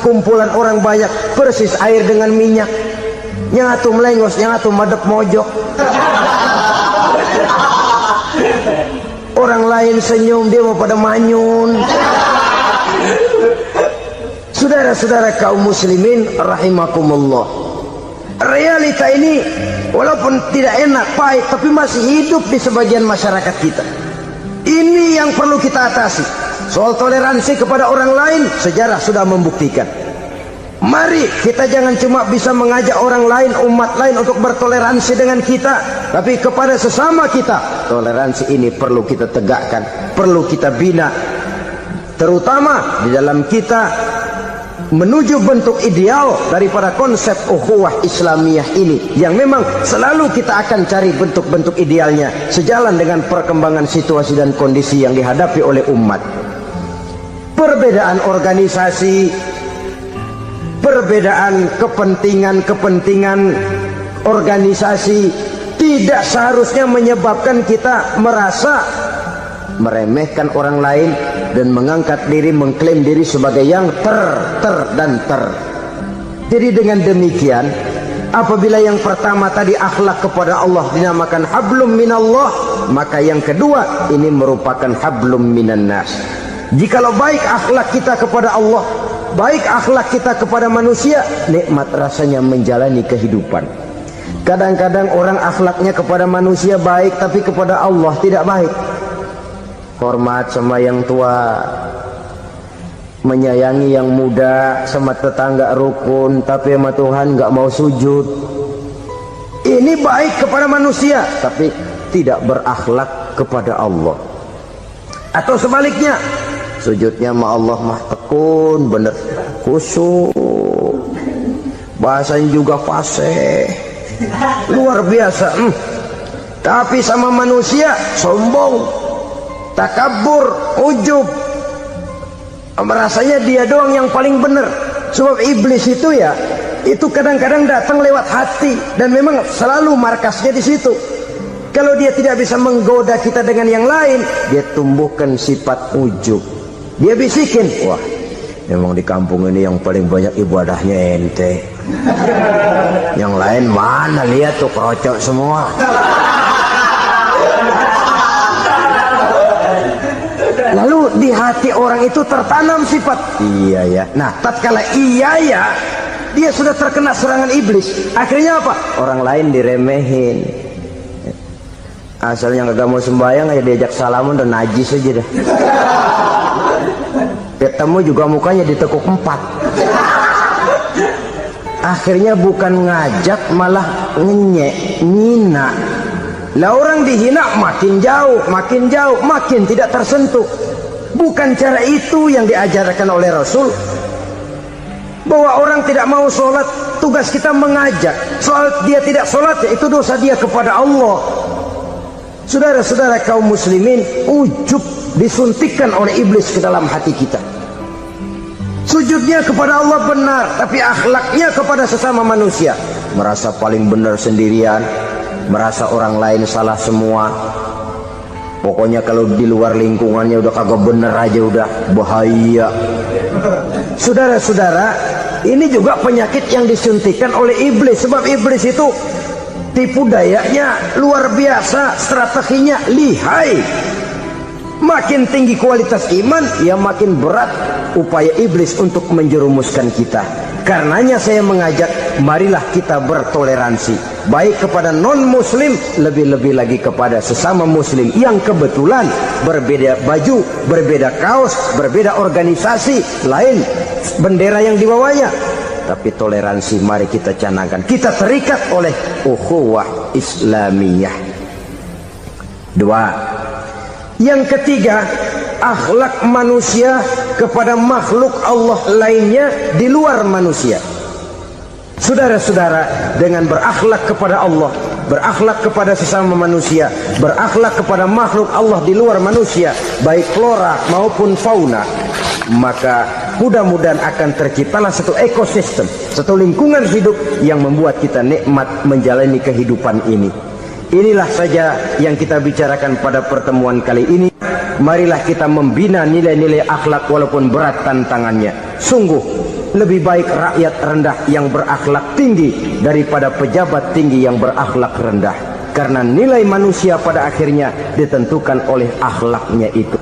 kumpulan orang banyak, persis air dengan minyak. Yang atu melengos, yang atu madep mojok. Orang lain senyum, dia mau pada manyun. Saudara-saudara kaum muslimin rahimakumullah, realita ini walaupun tidak enak, pahit, tapi masih hidup di sebagian masyarakat kita. Ini yang perlu kita atasi. Soal toleransi kepada orang lain, sejarah sudah membuktikan. Mari kita jangan cuma bisa mengajak orang lain, umat lain untuk bertoleransi dengan kita, tapi kepada sesama kita toleransi ini perlu kita tegakkan, perlu kita bina. terutama di dalam kita menuju bentuk ideal daripada konsep ukhuwah Islamiyah ini, yang memang selalu kita akan cari bentuk-bentuk idealnya sejalan dengan perkembangan situasi dan kondisi yang dihadapi oleh umat. Perbedaan organisasi, perbedaan kepentingan organisasi tidak seharusnya menyebabkan kita merasa meremehkan orang lain dan mengangkat diri, mengklaim diri sebagai yang ter. Jadi dengan demikian, apabila yang pertama tadi akhlak kepada Allah dinamakan hablum minallah, maka yang kedua ini merupakan hablum minan nas. Jikalau baik akhlak kita kepada Allah, baik akhlak kita kepada manusia, nikmat rasanya menjalani kehidupan. Kadang-kadang orang akhlaknya kepada manusia baik, tapi kepada Allah tidak baik. Hormat sama yang tua, menyayangi yang muda, sama tetangga rukun, tapi sama Tuhan nggak mau sujud. Ini baik kepada manusia, tapi tidak berakhlak kepada Allah. Atau sebaliknya, sujudnya sama Allah mah tekun, bener khusyuk, bahasanya juga fasih, luar biasa. Tapi sama manusia sombong, takabur, ujub, merasanya dia doang yang paling benar. Sebab iblis itu ya, itu kadang-kadang datang lewat hati, dan memang selalu markasnya di situ. Kalau dia tidak bisa menggoda kita dengan yang lain, dia tumbuhkan sifat ujub. Dia bisikin, wah memang di kampung ini yang paling banyak ibadahnya ente, yang lain mana, lihat tuh kerocok semua. Lalu di hati orang itu tertanam sifat iya ya. Nah, tatkala iya ya, dia sudah terkena serangan iblis. Akhirnya apa? Orang lain diremehin. Asalnya nggak mau sembahyang aja diajak salaman dan najis aja dah. Ketemu juga mukanya ditekuk 4. Akhirnya bukan ngajak malah ngenyek, ngina. Lah orang dihina makin jauh, makin tidak tersentuh. Bukan cara itu yang diajarkan oleh Rasul. Bahwa orang tidak mau sholat, tugas kita mengajak. Soal dia tidak sholat, ya itu dosa dia kepada Allah. Saudara-saudara kaum muslimin, ujub disuntikkan oleh iblis ke dalam hati kita. Sujudnya kepada Allah benar, tapi akhlaknya kepada sesama manusia merasa paling benar sendirian, merasa orang lain salah semua. Pokoknya kalau di luar lingkungannya udah kagak bener aja udah bahaya. Saudara-saudara, ini juga penyakit yang disuntikan oleh iblis. Sebab iblis itu tipu dayanya luar biasa, strateginya lihai. Makin tinggi kualitas iman, ya makin berat upaya iblis untuk menjerumuskan kita. Karenanya saya mengajak, marilah kita bertoleransi, baik kepada non-muslim, lebih-lebih lagi kepada sesama muslim yang kebetulan berbeda baju, berbeda kaos, berbeda organisasi, lain bendera yang dibawanya. Tapi toleransi mari kita canangkan. Kita terikat oleh ukhuwah Islamiyah. 2. Yang ketiga, akhlak manusia kepada makhluk Allah lainnya di luar manusia. Saudara-saudara, dengan berakhlak kepada Allah, berakhlak kepada sesama manusia, berakhlak kepada makhluk Allah di luar manusia, baik flora maupun fauna, maka mudah-mudahan akan terciptalah satu ekosistem, satu lingkungan hidup yang membuat kita nikmat menjalani kehidupan ini. Inilah saja yang kita bicarakan pada pertemuan kali ini. Marilah kita membina nilai-nilai akhlak walaupun berat tantangannya. Sungguh lebih baik rakyat rendah yang berakhlak tinggi daripada pejabat tinggi yang berakhlak rendah. Karena nilai manusia pada akhirnya ditentukan oleh akhlaknya itu.